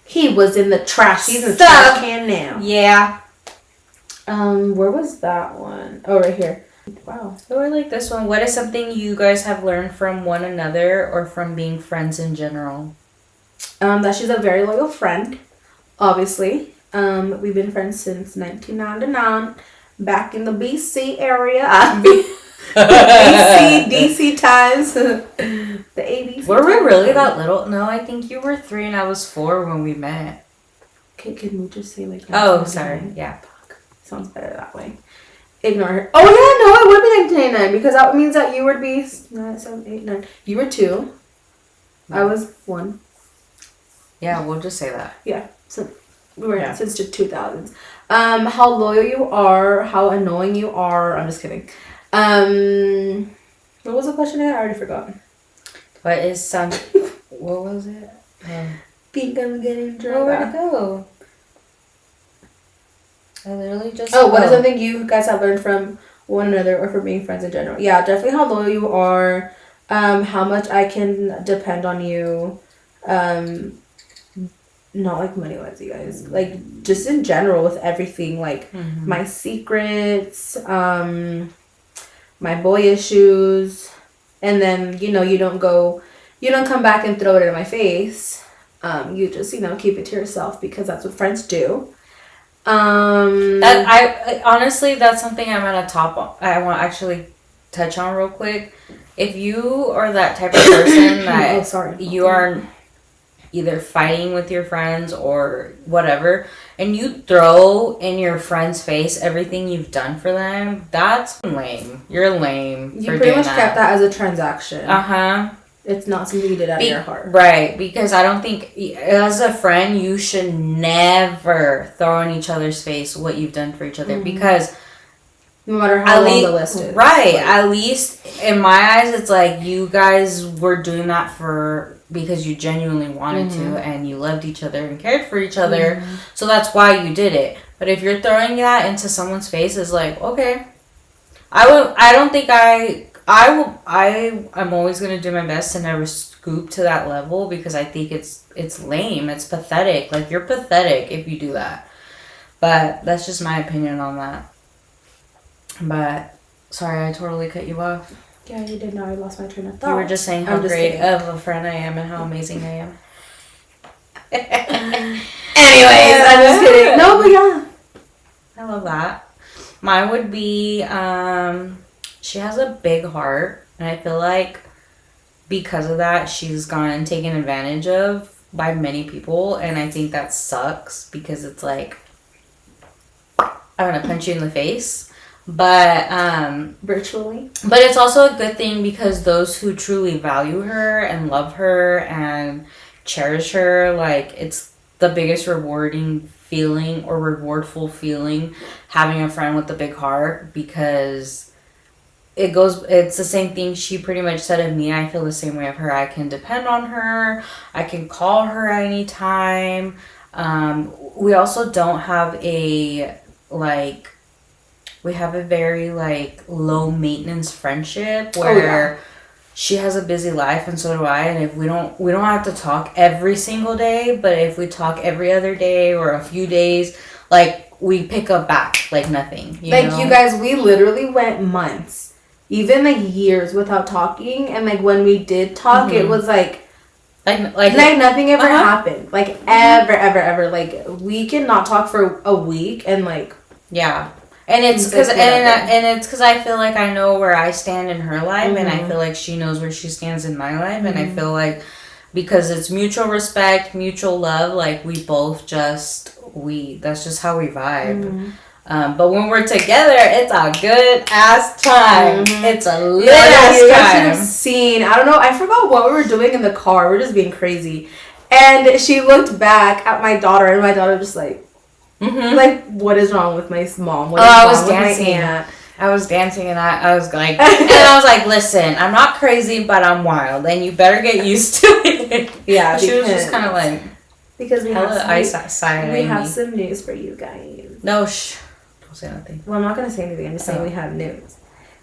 He was in the trash. He's in the trash can now. Yeah. Where was that one? Oh, right here. Wow. So I like this one. What is something you guys have learned from one another or from being friends in general? That she's a very loyal friend, obviously. We've been friends since 1999, back in the BC area. BC, DC times. The ABC. Were we really that little? No, I think you were 3 and I was 4 when we met. Okay, can we just say like... Oh, sorry. Yeah. Sounds better that way. Ignore her. Oh, yeah, no, it would be 1999 because that means that you would be 9, 7, 8, 9. You were 2. I was 1. Yeah, we'll just say that. Yeah. So we were since the 2000s. How loyal you are, how annoying you are. I'm just kidding. What was the question again? I already forgot. What is some... What was it? Think I'm getting drunk. Oh, where'd it go? I literally just... Oh, what is something you guys have learned from one another or from being friends in general? Yeah, definitely how loyal you are. How much I can depend on you. Not like money wise, you guys. Like just in general with everything. Like my secrets, my boy issues, and then you don't come back and throw it in my face. You just keep it to yourself because that's what friends do. That I honestly, that's something I want to actually touch on real quick. If you are that type of person that you are either fighting with your friends or whatever, and you throw in your friend's face everything you've done for them, that's lame. You're lame. You pretty much kept that as a transaction. It's not something you did out of your heart. Right, because I don't think, as a friend, you should never throw in each other's face what you've done for each other, because no matter how long the list is. Right, at least in my eyes, it's like you guys were doing that because you genuinely wanted to, and you loved each other and cared for each other, so that's why you did it. But if you're throwing that into someone's face, it's like, okay, I'm always going to do my best to never scoop to that level, because I think it's lame. It's pathetic. Like, you're pathetic if you do that. But that's just my opinion on that. But, sorry, I totally cut you off. Yeah, you did. Now I lost my train of thought. You were just saying how great of a friend I am and how amazing I am. Anyways, I'm just kidding. No, but yeah. I love that. Mine would be, she has a big heart, and I feel like because of that, she's gotten taken advantage of by many people, and I think that sucks, because it's like, I want to punch you in the face, but virtually. But it's also a good thing, because those who truly value her and love her and cherish her, like, it's the biggest rewarding feeling or rewardful feeling having a friend with a big heart, because it's the same thing she pretty much said of me. I feel the same way of her. I can depend on her. I can call her anytime. We also don't have we have a very low maintenance friendship where she has a busy life and so do I, and if we don't have to talk every single day, but if we talk every other day or a few days, we pick up back like nothing. You know? You guys, we literally went months, even years without talking, and when we did talk, it was like nothing ever happened. Ever. We cannot talk for a week and yeah. And it's because I feel like I know where I stand in her life, and I feel like she knows where she stands in my life, and I feel like because it's mutual respect, mutual love, we both that's just how we vibe. But when we're together, it's a good ass time. It's a lit ass time. I should have seen. I don't know. I forgot what we were doing in the car. We're just being crazy, and she looked back at my daughter, and my daughter just what is wrong with my mom? I was dancing. I was dancing, and I was like, and I was like, listen, I'm not crazy, but I'm wild, and you better get used to it. Yeah, she was just kind of because we have me. some news for you guys. No, don't say nothing. Well, I'm not gonna say anything. I'm just saying we have news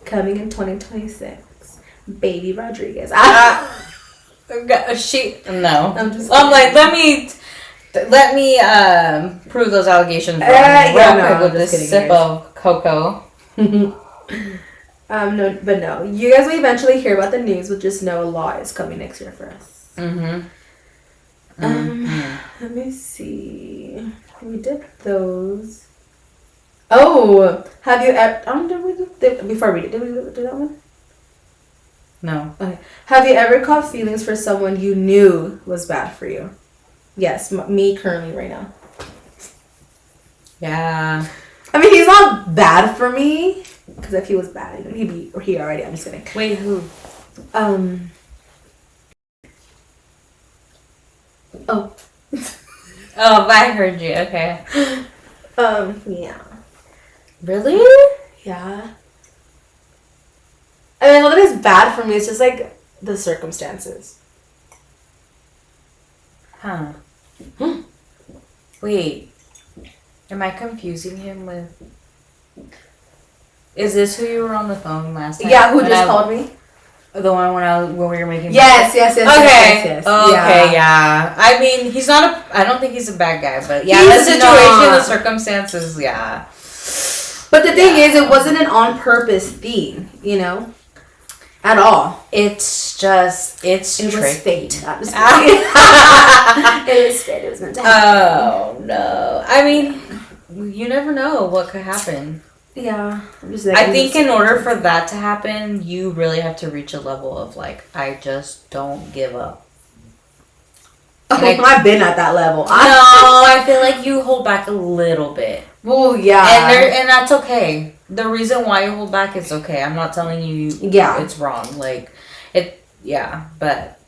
coming in 2026. Baby Rodriguez. No. I'm like, let me prove those allegations wrong. With this sip of cocoa. No, but no. You guys will eventually hear about the news, but just know a law is coming next year for us. Let me see. We did those. Oh, have you ever... before I read it, did we do that one? No. Okay. Have you ever caught feelings for someone you knew was bad for you? Yes, me currently right now. Yeah. I mean, he's not bad for me. Because if he was bad, he'd be here already. I'm just kidding. Wait, who? Oh. Oh, I heard you. Okay. Yeah. Really? Yeah. I mean, not that it's bad for me. It's just like the circumstances. Huh. Wait. Am I confusing him with... Is this who you were on the phone last time? Yeah, who just called me? The one when we were making... Yes. Okay. Yes. Okay, yeah. I mean, he's not a... I don't think he's a bad guy, but yeah, He's the situation, not. the circumstances, yeah. But the thing is, it wasn't an on-purpose thing, you know? At all. It's just... It was fate. I'm just kidding. It was fate. It was meant to happen. Oh, no. I mean, you never know what could happen. Yeah. I think in order for that to happen, you really have to reach a level of like, I just don't give up. I've been at that level. I feel like you hold back a little bit. Well, yeah. And that's okay. The reason why you hold back is okay. I'm not telling you it's wrong. Like, but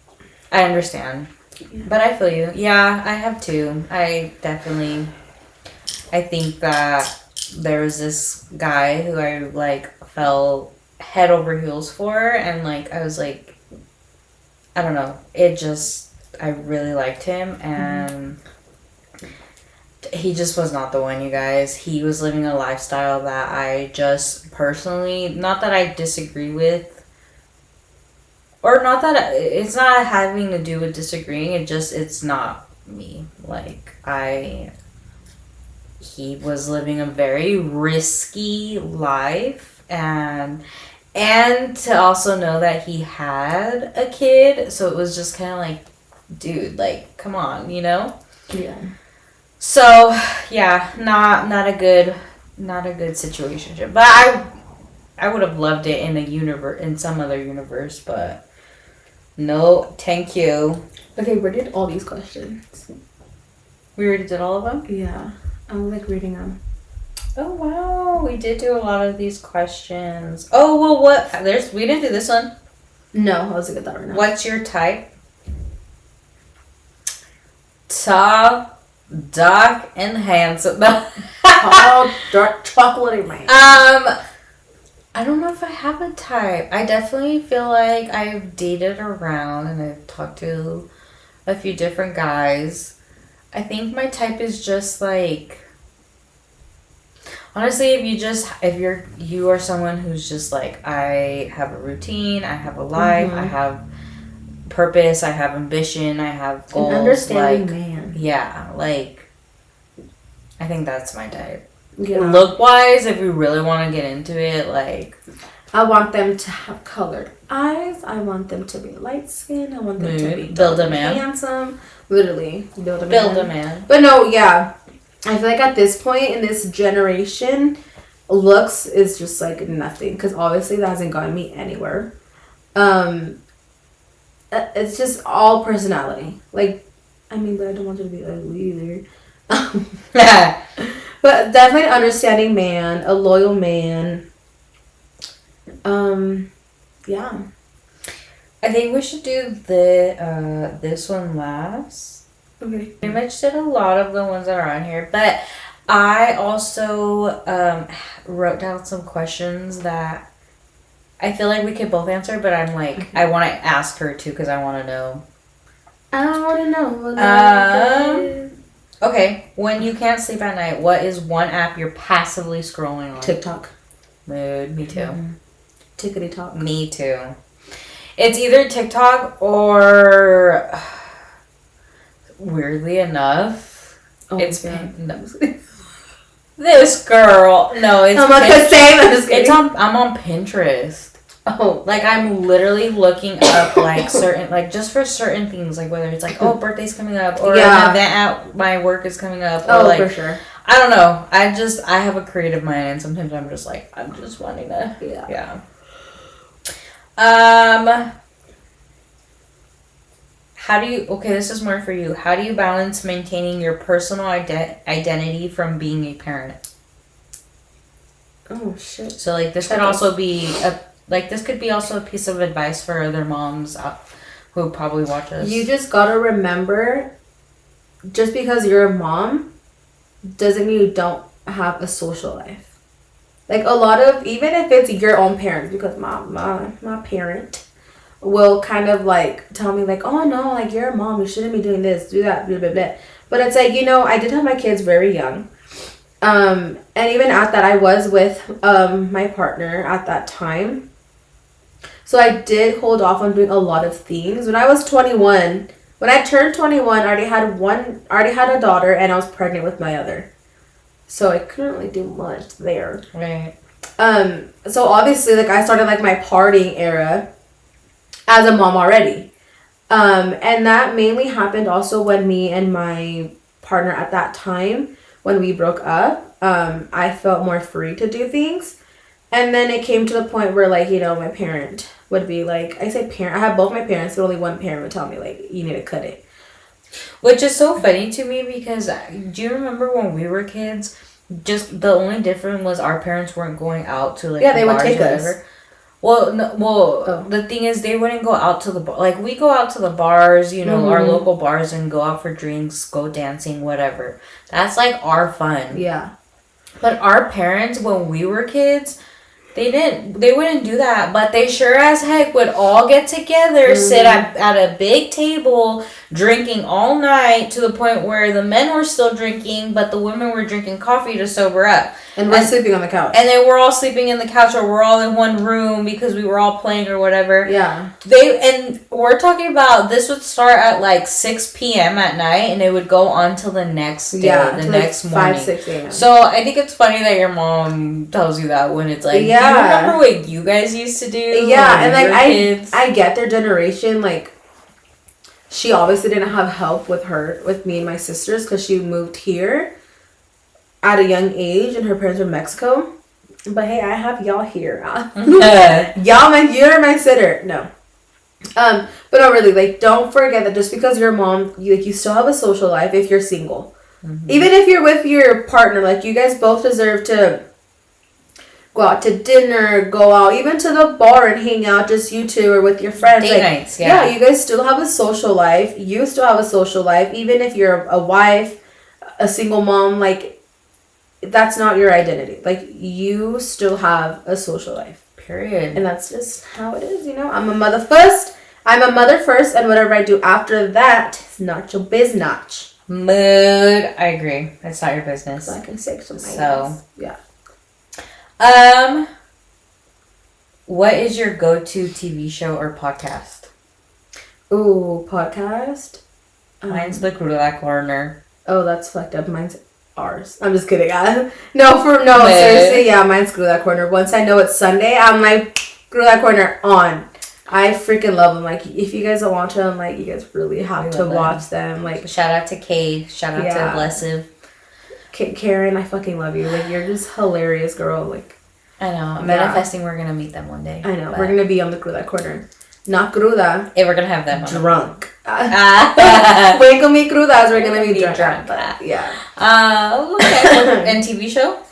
I understand. Yeah. But I feel you. Yeah, I have too. I think that there was this guy who I like fell head over heels for, and like I was like, I don't know, I really liked him, and he just was not the one, you guys. He was living a lifestyle that I just personally, not that I disagree with, or not that it's not having to do with disagreeing, it's not me. Like, he was living a very risky life, and to also know that he had a kid, so it was just kind of like, dude, like, come on, you know? Yeah. So, yeah, not a good situation. But I would have loved it in some other universe, but no, thank you. Okay, where did all these questions? We already did all of them? Yeah. I'm like reading them. Oh wow, we did do a lot of these questions. Oh well, we didn't do this one. No, I was gonna get that right now. What's your type? Tall, dark, and handsome. Tall, dark, chocolatey man. I don't know if I have a type. I definitely feel like I've dated around and I've talked to a few different guys. I think my type is just like, honestly, if you are someone who's just like, I have a routine, I have a life, I have purpose, I have ambition, I have goals. An understanding man. Yeah, like, I think that's my type. Yeah. Look wise, if you really want to get into it, like, I want them to have colored eyes. I want them to be light skinned. I want them to be build a man, handsome. Literally, build a man. But no, yeah, I feel like at this point in this generation, looks is just like nothing, because obviously that hasn't gotten me anywhere. It's just all personality. Like, I mean, but I don't want you to be ugly either. But definitely an understanding man, a loyal man. Yeah. I think we should do this one last. Okay. Pretty much did a lot of the ones that are on here, but I also wrote down some questions that I feel like we could both answer, but I'm like, I want to ask her too because I want to know. I want to know. Okay, when you can't sleep at night, what is one app you're passively scrolling on? TikTok. Mood. Me too. Mm-hmm. Tickety talk. Me too. It's either TikTok or, weirdly enough, it's yeah. This girl. No, it's I'm not gonna say. I'm just kidding. It's on. I'm on Pinterest. Oh, Like I'm literally looking up like certain like just for certain things like whether it's like oh birthday's coming up or Yeah. an event at my work is coming up or oh, like for sure. I don't know. I have a creative mind and sometimes I'm just like I'm just wanting to Yeah. How do you okay this is more for you. How do you balance maintaining your personal identity from being a parent? Oh shit. So like this could also be this could be also a piece of advice for other moms who probably watch us. You just gotta remember, just because you're a mom, doesn't mean you don't have a social life. Like a lot of, even if it's your own parents, because my parent will kind of like tell me like, oh no, like you're a mom, you shouldn't be doing this, do that, blah blah blah. But it's like, you know, I did have my kids very young. And even at that, I was with my partner at that time. So I did hold off on doing a lot of things. When I was 21, when I turned 21, I already had a daughter, and I was pregnant with my other. So I couldn't really do much there. Right. So obviously, like, I started, like, my partying era as a mom already. And that mainly happened also when me and my partner at that time, when we broke up, I felt more free to do things. And then it came to the point where, like, you know, my parent would be like, I say parent, I have both my parents, but only one parent would tell me, like, you need to cut it. Which is so funny to me because do you remember when we were kids? Just the only difference was our parents weren't going out to like they would take us. Well, no, the thing is they wouldn't go out to the bar. Like we go out to the bars, you know, our local bars and go out for drinks, go dancing, whatever. That's like our fun. Yeah. But our parents, when we were kids, they wouldn't do that, but they sure as heck would all get together, sit at a big table, drinking all night to the point where the men were still drinking, but the women were drinking coffee to sober up. And we're sleeping on the couch. And they were all sleeping in the couch or we're all in one room because we were all playing or whatever. Yeah. And we're talking about this would start at like 6 p.m. at night and it would go on till the next day, the next morning. 5-6 a.m. So I think it's funny that your mom tells you that when it's like, do you remember what you guys used to do? Yeah, and like I get their generation, like she obviously didn't have help with me and my sisters because she moved here at a young age and her parents were in Mexico. But hey, I have y'all here. You're my sitter. No. But no, really, like, don't forget that just because you're a mom, you still have a social life if you're single. Mm-hmm. Even if you're with your partner, like, you guys both deserve to go out to dinner, go out even to the bar and hang out, just you two or with your friends. Date nights, yeah. Yeah, you guys still have a social life. You still have a social life. Even if you're a wife, a single mom, like, that's not your identity. Like, you still have a social life. Period. And that's just how it is, you know? I'm a mother first, and whatever I do after that is not your business. Mood. I agree. It's not your business. So I can say something. So, yeah. What is your go-to TV show or podcast? Ooh, podcast? Mine's The Cruda Corner. Oh, that's fucked up. Mine's ours. I'm just kidding. Seriously, yeah, mine's Screw That Corner. Once I know it's Sunday, I'm like, Screw That Corner on. I freaking love them. Like, if you guys don't watch them, like, you guys really have to watch them. Like, shout out to Kay. Shout out to Blessive. Karen, I fucking love you. Like, you're just hilarious, girl. Like, I know. I'm manifesting we're gonna meet them one day. I know. We're gonna be on the Screw That Corner. Not cruda. Hey, we're gonna have them drunk. We're gonna be crudas. We're gonna be drunk. But, yeah. Okay. And TV show?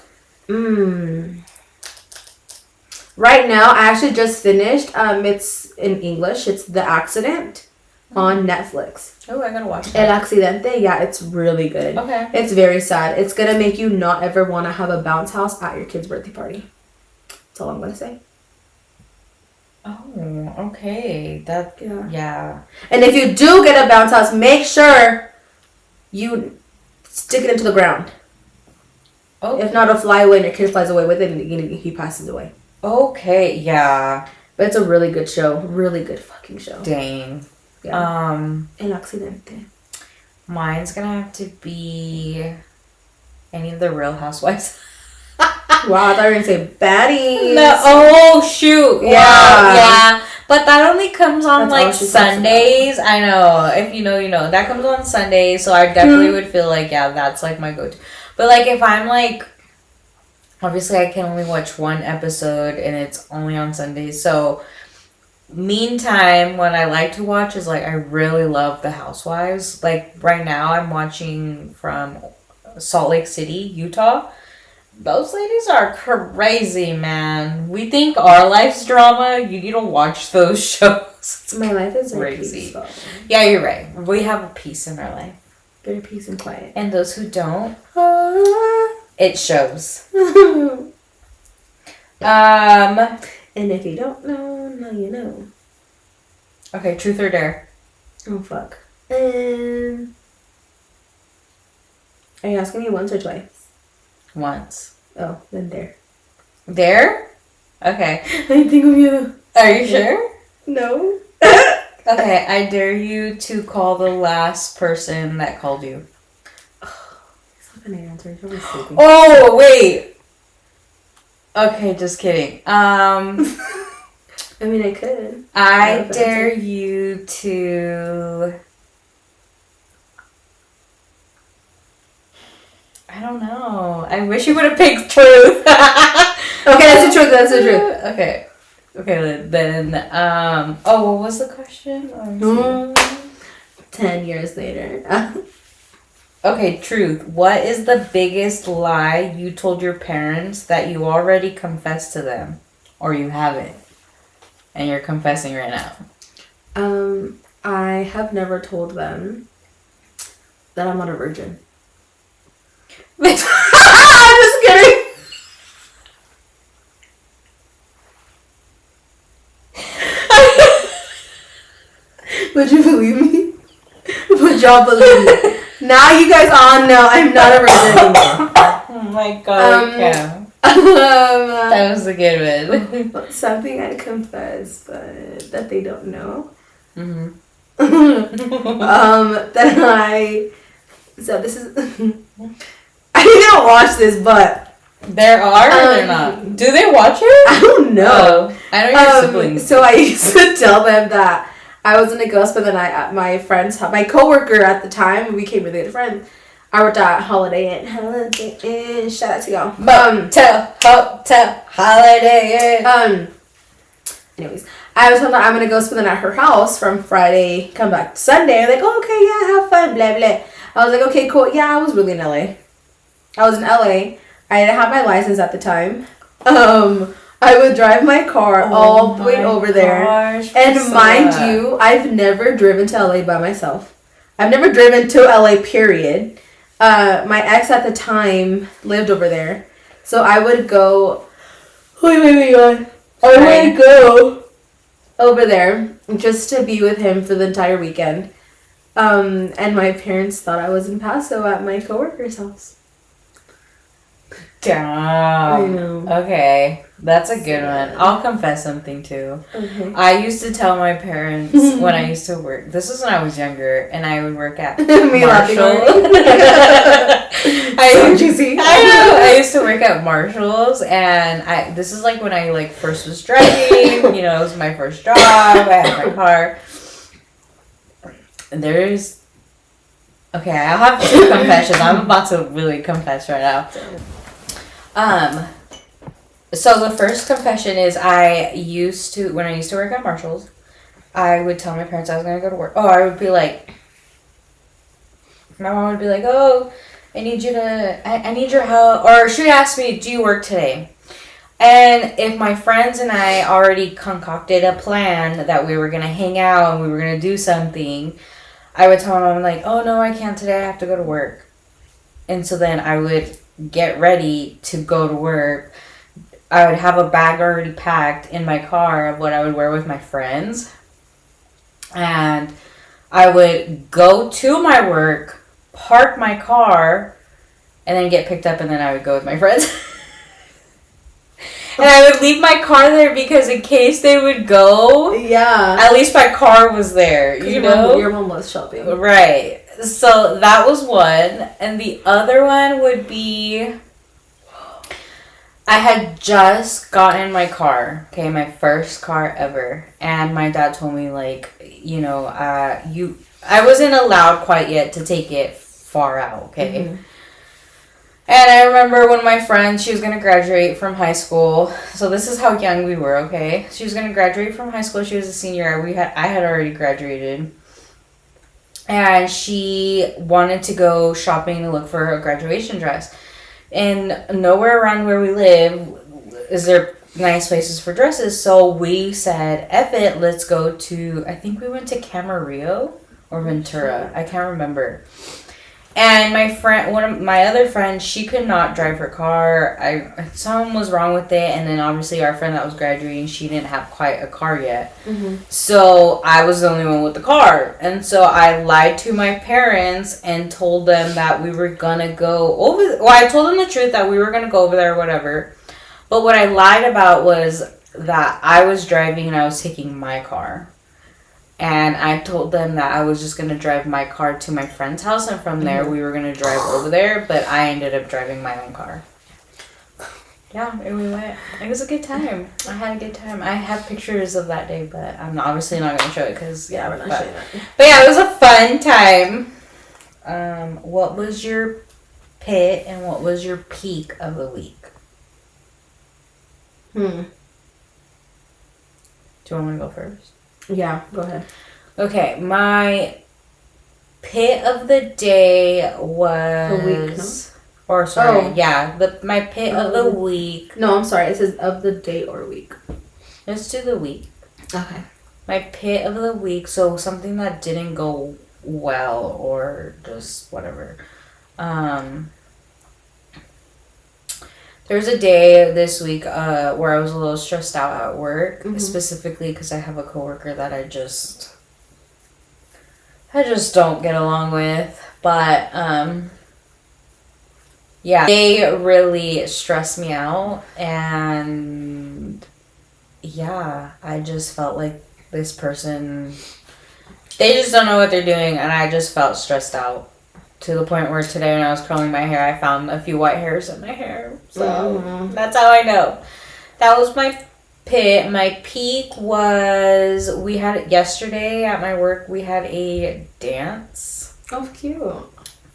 Right now, I actually just finished. It's in English. It's The Accident on Netflix. Oh, I gotta watch that. El Accidente. Yeah, it's really good. Okay. It's very sad. It's gonna make you not ever want to have a bounce house at your kid's birthday party. That's all I'm gonna say. Oh, okay. Yeah. And if you do get a bounce house, make sure you stick it into the ground. Okay. If not, it'll fly away and your kid flies away with it and he passes away. Okay, yeah. But it's a really good show. Really good fucking show. Dang. Yeah. El Accidente. Mine's gonna have to be... Any of the Real Housewives. Wow, I thought you were going to say baddies. No, oh, shoot. Yeah. Wow, yeah. But that only comes on, That's all like, she talks Sundays. I know. If you know, you know. That comes on Sundays, so I definitely would feel like, yeah, that's, like, my go-to. But, like, if I'm, like... Obviously, I can only watch one episode, and it's only on Sundays. So, meantime, what I like to watch is, like, I really love The Housewives. Like, right now, I'm watching from Salt Lake City, Utah. Those ladies are crazy, man. We think our life's drama. You need to watch those shows. My life is crazy. Peace, so. Yeah, you're right. We have a peace in our life. Very peace and quiet. And those who don't, it shows. And if you don't know, now you know. Okay, truth or dare? Oh, fuck. Are you asking me once or twice? Once. Oh, then dare. Dare? Okay. I think of you. Are you sure? No. Okay, I dare you to call the last person that called you. It's not gonna answer. You're probably sleeping. Oh, wait. Okay, just kidding. I mean, I could. I dare you to... I don't know. I wish you would have picked truth. Okay, that's the truth. That's the truth. Okay. Okay, then, oh, what was the question? 10 years later. Okay, truth. What is the biggest lie you told your parents that you already confessed to them? Or you haven't? And you're confessing right now. I have never told them that I'm not a virgin. I'm just kidding. Would you believe me? Would y'all believe me? Now you guys all know I'm not a virgin anymore. Oh my god, yeah. That was a good one. Something I'd confess, but that they don't know. Mm-hmm. That so this is, I didn't watch this, but. There are or they're not? Do they watch it? I don't know. Oh, I know your siblings. So I used to tell them that I was gonna go spend the night at my friend's house. My coworker at the time, we became really good friends. I worked at Holiday Inn. Shout out to y'all. Hotel, Holiday Inn. Anyways, I was told that I'm gonna go spend the night at her house from Friday, come back Sunday. They're like, oh, okay, yeah, have fun, blah blah. I was like, okay, cool. Yeah, I was really in LA. I was in LA. I didn't have my license at the time. I would drive my car all the way over there. And mind you, I've never driven to LA by myself. I've never driven to LA, period. My ex at the time lived over there. So I would go... Wait. I would go over there just to be with him for the entire weekend. And my parents thought I was in Paso at my coworker's house. Damn. I know. Okay, that's a good one. I'll confess something too. Okay. I used to tell my parents when I used to work. This was when I was younger, and I would work at Marshall. Juicy. I know. I used to work at Marshall's, and this is like when I first was driving. You know, it was my first job. I had my car. And okay, I'll have two confessions. I'm about to really confess right now. So the first confession is when I used to work at Marshall's, I would tell my parents I was going to go to work. Oh, I would be like, my mom would be like, oh, I need your help. Or she would ask me, do you work today? And if my friends and I already concocted a plan that we were going to hang out and we were going to do something, I would tell my mom, like, oh, no, I can't today. I have to go to work. And so then I would get ready to go to work. I would have a bag already packed in my car of what I would wear with my friends. And I would go to my work, park my car, and then get picked up, and then I would go with my friends. And I would leave my car there because in case they would go, yeah, at least my car was there, you know? Your mom was shopping. Right. So that was one. And the other one would be, I had just gotten my car. Okay, my first car ever. And my dad told me, like, I wasn't allowed quite yet to take it far out, okay? Mm-hmm. And I remember when my friend, she was going to graduate from high school. So this is how young we were, okay? She was going to graduate from high school. She was a senior. I had already graduated. And she wanted to go shopping to look for a graduation dress. And nowhere around where we live is there nice places for dresses. So we said, F it, let's go to, I think we went to Camarillo or Ventura. I can't remember. And my friend, one of my other friends, she could not drive her car. Something was wrong with it. And then obviously our friend that was graduating, she didn't have quite a car yet. Mm-hmm. So I was the only one with the car. And so I lied to my parents and told them that we were going to go over. Well, I told them the truth that we were going to go over there or whatever. But what I lied about was that I was driving and I was taking my car. And I told them that I was just going to drive my car to my friend's house. And from there, we were going to drive over there. But I ended up driving my own car. Yeah, and we went. It was a good time. I had a good time. I have pictures of that day, but I'm obviously not going to show it because, yeah, we're not showing it. But yeah, it was a fun time. What was your pit and what was your peak of the week? Do you want me to go first? Yeah, go ahead. Okay, my pit of the day was... The week, no? Or, sorry, yeah. My pit of the week... No, I'm sorry. It says of the day or week. Let's do the week. Okay. My pit of the week, so something that didn't go well or just whatever. There was a day this week where I was a little stressed out at work, specifically because I have a coworker that I just don't get along with. But yeah, they really stressed me out, and yeah, I just felt like this person, they just don't know what they're doing, and I just felt stressed out. To the point where today when I was curling my hair, I found a few white hairs in my hair. So that's how I know. That was my pit. My peak was, we had yesterday at my work, we had a dance. Oh, cute.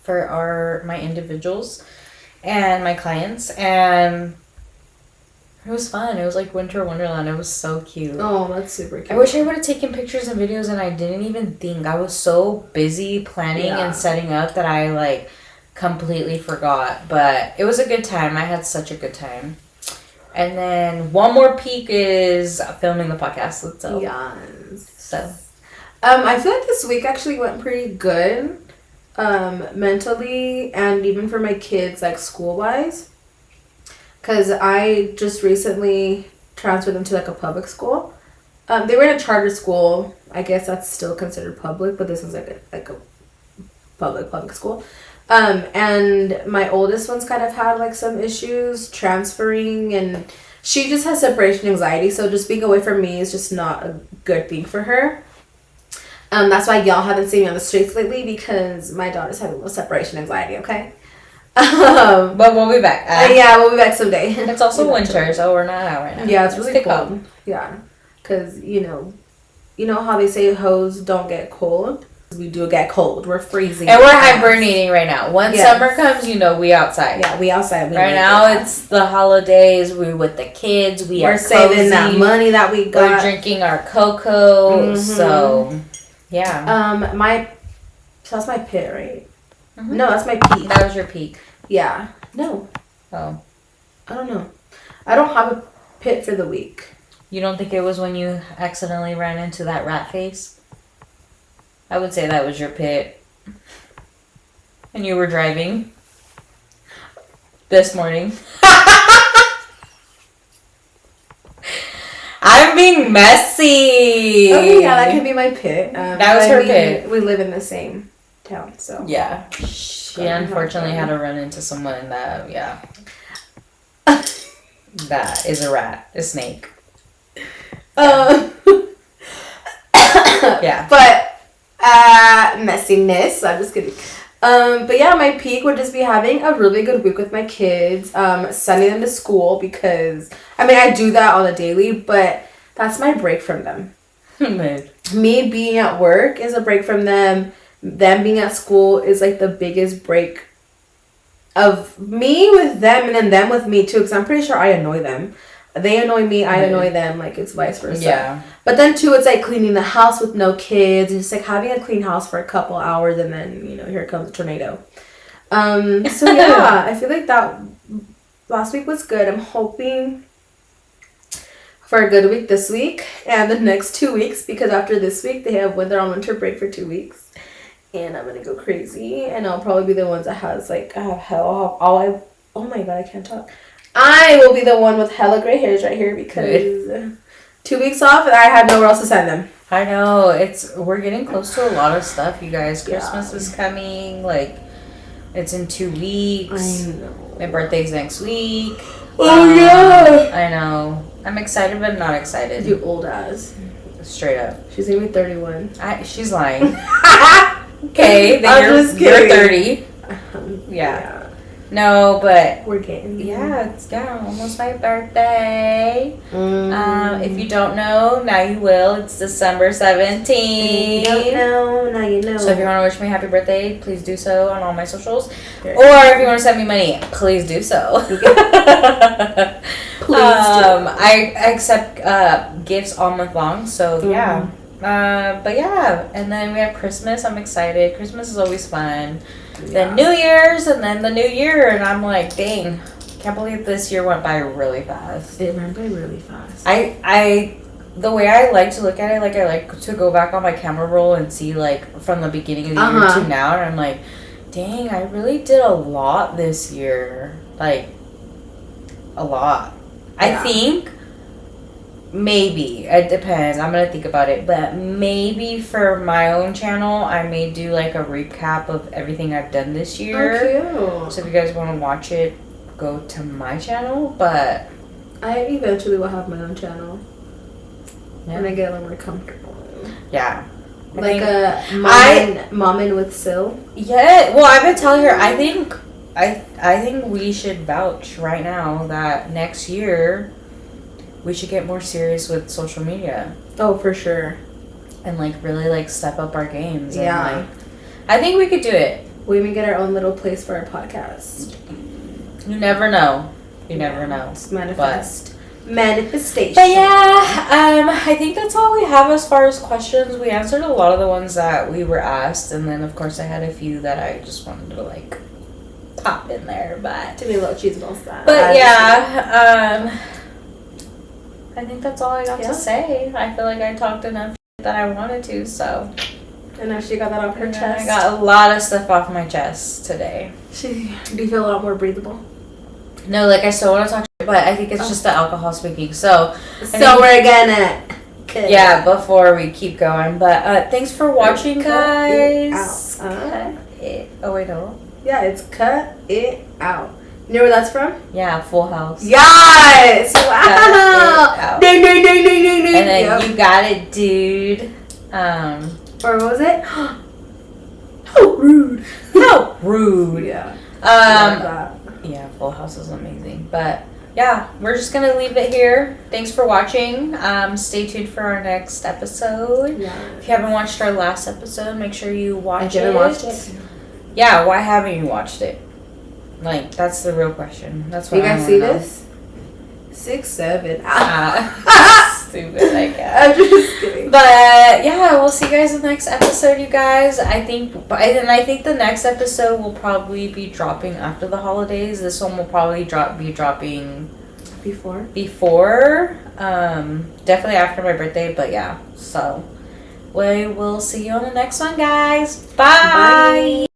For my individuals and my clients. And it was fun. It was like Winter Wonderland. It was so cute. Oh, that's super cute. I wish I would have taken pictures and videos, and I didn't even think. I was so busy planning and setting up that I like completely forgot. But it was a good time. I had such a good time. And then one more peak is filming the podcast itself. Yes. So, I feel like this week actually went pretty good, mentally and even for my kids, like school wise. Because I just recently transferred them to, like, a public school. They were in a charter school. I guess that's still considered public, but this is, like a public school. And my oldest one's kind of had, like, some issues transferring, and she just has separation anxiety, so just being away from me is just not a good thing for her. That's why y'all haven't seen me on the streets lately, because my daughter's having a little separation anxiety, okay? But we'll be back. Yeah, we'll be back someday. It's also winter, so we're not out right now. Yeah, it's really cold. Yeah, because you know how they say hoes don't get cold. We do get cold. We're freezing. And we're hibernating right now. Once summer comes, we outside. Yeah, we outside. Right now it's the holidays. We're with the kids. We're saving that money that we got. We're drinking our cocoa. So yeah. So that's my pit, right? No, that's my peak. That was your peak. Yeah. No. Oh. I don't know. I don't have a pit for the week. You don't think it was when you accidentally ran into that rat face? I would say that was your pit. And you were driving this morning. I'm being messy. Okay, yeah, that could be my pit. That was her pit. We live in the same town, so. Yeah. She unfortunately had to run into someone that, that is a rat, a snake. Yeah. Yeah. But messiness. I'm just kidding. But yeah, my peak would just be having a really good week with my kids, sending them to school because, I mean, I do that on a daily, but that's my break from them. Me being at work is a break from them. Them being at school is like the biggest break of me with them and then them with me too, because I'm pretty sure I annoy them. They annoy me, I annoy them, like it's vice versa. Yeah. But then too, it's like cleaning the house with no kids, and just like having a clean house for a couple hours, and then here comes a tornado. So yeah, I feel like that last week was good. I'm hoping for a good week this week and the next 2 weeks, because after this week they have winter break for 2 weeks, and I'm gonna go crazy, and I'll probably be the ones that has like oh my god, I can't talk. I will be the one with hella gray hairs right here because 2 weeks off and I have nowhere else to send them. I know, we're getting close to a lot of stuff, you guys. Christmas is coming, like it's in 2 weeks. I know. My birthday's next week. Oh yeah. I know. I'm excited but not excited. You old ass. Straight up. She's gonna be 31. She's lying. Okay, then you're 30. Yeah. No, but we're getting it's almost my birthday. If you don't know, now you will. It's December 17th. If you don't know, now you know. So if you want to wish me happy birthday, please do so on all my socials. Or if you want to send me money, please do so. Please do. I accept gifts all month long, so yeah. But yeah, and then we have Christmas. I'm excited. Christmas is always fun. Then New Year's, and then the new year, and I'm like, dang, can't believe this year went by really fast. It went by really fast. The way I like to look at it, like I like to go back on my camera roll and see like from the beginning of the year to now, and I'm like, dang, I really did a lot this year, like a lot. I think. Maybe. It depends. I'm gonna think about it. But maybe for my own channel, I may do like a recap of everything I've done this year. Oh, cute. So if you guys want to watch it, go to my channel. But I eventually will have my own channel. When I get a little more comfortable. Yeah. Like a mom and with Cill. Yeah. Well, I've been telling her, I think we should vouch right now that next year we should get more serious with social media. Oh, for sure. And like really like step up our games. Yeah. And, like, I think we could do it. We even get our own little place for our podcast. You never know. You never know. It's manifestation. But yeah, I think that's all we have as far as questions. We answered a lot of the ones that we were asked, and then of course I had a few that I just wanted to like pop in there, but to be a little cheesy about that. But yeah, I think that's all I got to say. I feel like I talked enough that I wanted to, so. And now she got that off her chest. I got a lot of stuff off my chest today. Do you feel a lot more breathable? No, like I still want to talk, but I think it's just the alcohol speaking. So we're gonna. Yeah, before we keep going, but thanks for watching, guys. Cut it. Oh wait, no. Yeah, it's Cut It Out. You know where that's from? Yeah, Full House. Yes! Wow! Ding, ding, ding, ding, ding, ding. And then You Got It, Dude. Or what was it? How rude. How rude. Yeah. Yeah, Full House is amazing. But yeah, we're just gonna leave it here. Thanks for watching. Stay tuned for our next episode. Yeah. If you haven't watched our last episode, make sure you watch it. Watched it? Yeah, why haven't you watched it? Like, that's the real question. That's what you guys see this? 6, 7. Stupid, I guess. I'm just kidding. But yeah, we'll see you guys in the next episode, you guys. I think the next episode will probably be dropping after the holidays. This one will probably be dropping before. Definitely after my birthday, but yeah. So we will see you on the next one, guys. Bye. Bye.